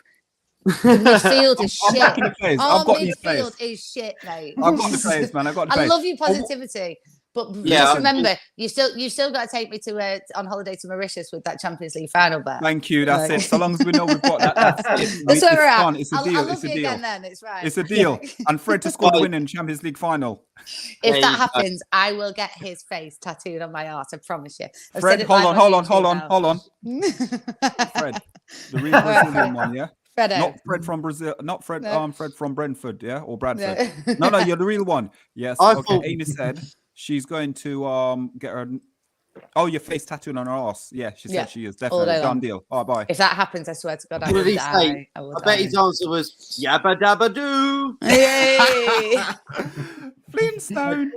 The midfield is shit. Our midfield is shit, mate. I've got the players, man. I love your positivity. But just remember, you still got to take me to on holiday to Mauritius with that Champions League final bet. Thank you. That's it. So long as we know we've got that, that's it. That's where we're at. It's a deal. I'll love you again then. It's right. It's a deal. And Fred to score the win in Champions League final. If that happens, I will get his face tattooed on my arse. I promise you. Fred, hold on. Fred, the real Brazilian one, yeah. Fredo. Not Fred from Brazil, not Fred. No. Fred from Brentford, yeah, or Bradford. No, you're the real one. Yes. Okay. Amy said she's going to get her. Oh, your face tattooed on her ass. Yeah, she said she is definitely done deal. All right, bye. If that happens, I swear to God, what did he say? I bet his answer was yabba dabba doo. Yay! Flintstone,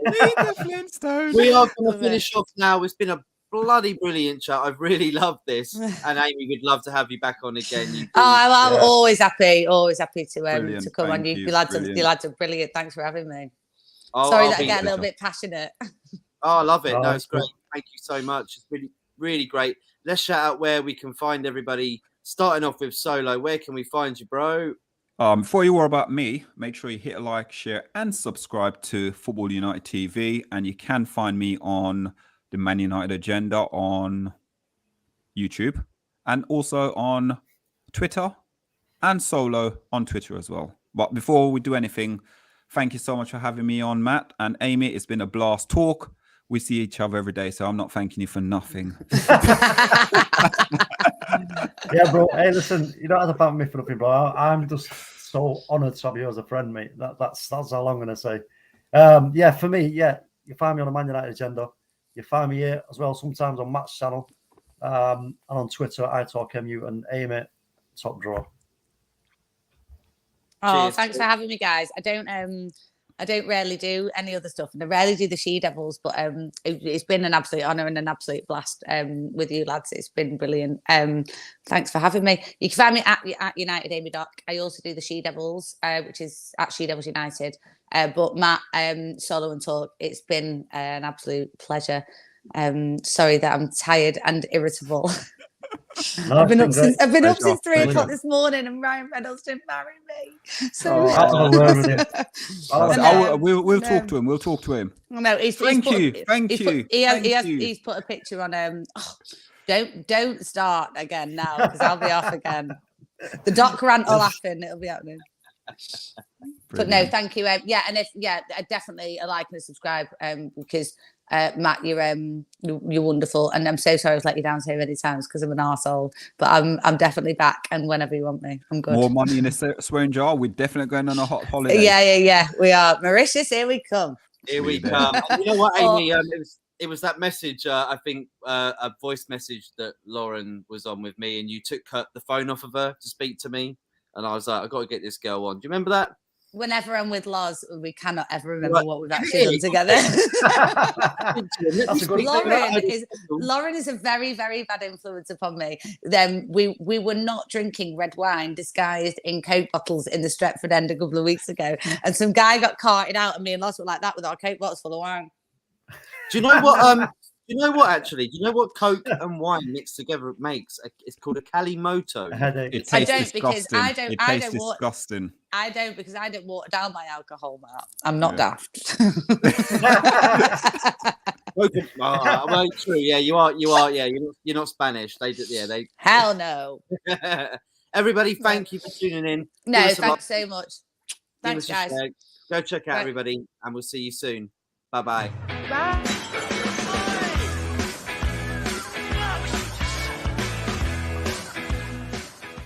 Flintstone. We are going to finish off now. It's been a bloody brilliant chat. I've really loved this, and Amy would love to have you back on again. I'm always happy to come on. You lads are brilliant. Thanks for having me. Sorry that I get a little bit passionate. Oh, I love it. No, it's great. Thank you so much. It's really, really great. Let's shout out where we can find everybody. Starting off with Solo, where can we find you, bro? Before you worry about me, make sure you hit a like, share, and subscribe to Football United TV. And you can find me on the Man United Agenda on YouTube and also on Twitter and Solo on Twitter as well. But before we do anything, thank you so much for having me on, Matt and Amy. It's been a blast talk. We see each other every day, so I'm not thanking you for nothing. Yeah, bro. Hey, listen, you don't have to thank me for nothing, bro. I'm just so honoured to have you as a friend, mate. That's all I'm going to say. Yeah, for me, you find me on the Man United Agenda. You find me here as well sometimes on Matt's channel and on Twitter, iTalkMU, and Amy, Top Draw. Oh, Cheers. thanks for having me, guys. I don't rarely do any other stuff, and I rarely do the She Devils, but it's been an absolute honour and an absolute blast with you lads. It's been brilliant. Thanks for having me. You can find me at United Amy Doc. I also do the She Devils, which is at She Devils United. But Matt, Solo and Talk, it's been an absolute pleasure. Sorry that I'm tired and irritable. No, I've been up since 3 o'clock this morning, and Ryan Reynolds didn't marry me. So we'll talk to him. We'll talk to him. No, Thank you. He's put a picture on. Don't start again now, because I'll be off again. The doc rant will happen. It'll be happening. But no, thank you. Yeah, and definitely a like and a subscribe. Because Matt, you're wonderful, and I'm so sorry I've let you down so many times because I'm an arsehole. But I'm definitely back, and whenever you want me, I'm good. More money in a swearing jar. We're definitely going on a hot holiday. Yeah. We are. Mauritius, here we come. Here we come. And you know what, Amy? It was that message. I think a voice message that Lauren was on with me, and you took the phone off of her to speak to me, and I was like, I've got to get this girl on. Do you remember that? Whenever I'm with Loz, we cannot ever remember what we've actually done together. Lauren is a very, very bad influence upon me. Then we were not drinking red wine disguised in Coke bottles in the Stretford End a couple of weeks ago, and some guy got carted out, and me and Loz were like that with our Coke bottles full of wine. Do you know what? Do you know what? Actually, do you know what Coke and wine mixed together makes? It's called a Kalimoto. It tastes disgusting. I don't water down my alcohol, Matt. I'm not daft. Well, true. Yeah, you are. Yeah, you're not Spanish. They. Hell no. Everybody, thank you for tuning in. No, thanks so much. Thanks, guys. Go check out everybody, and we'll see you soon. Bye-bye. Bye.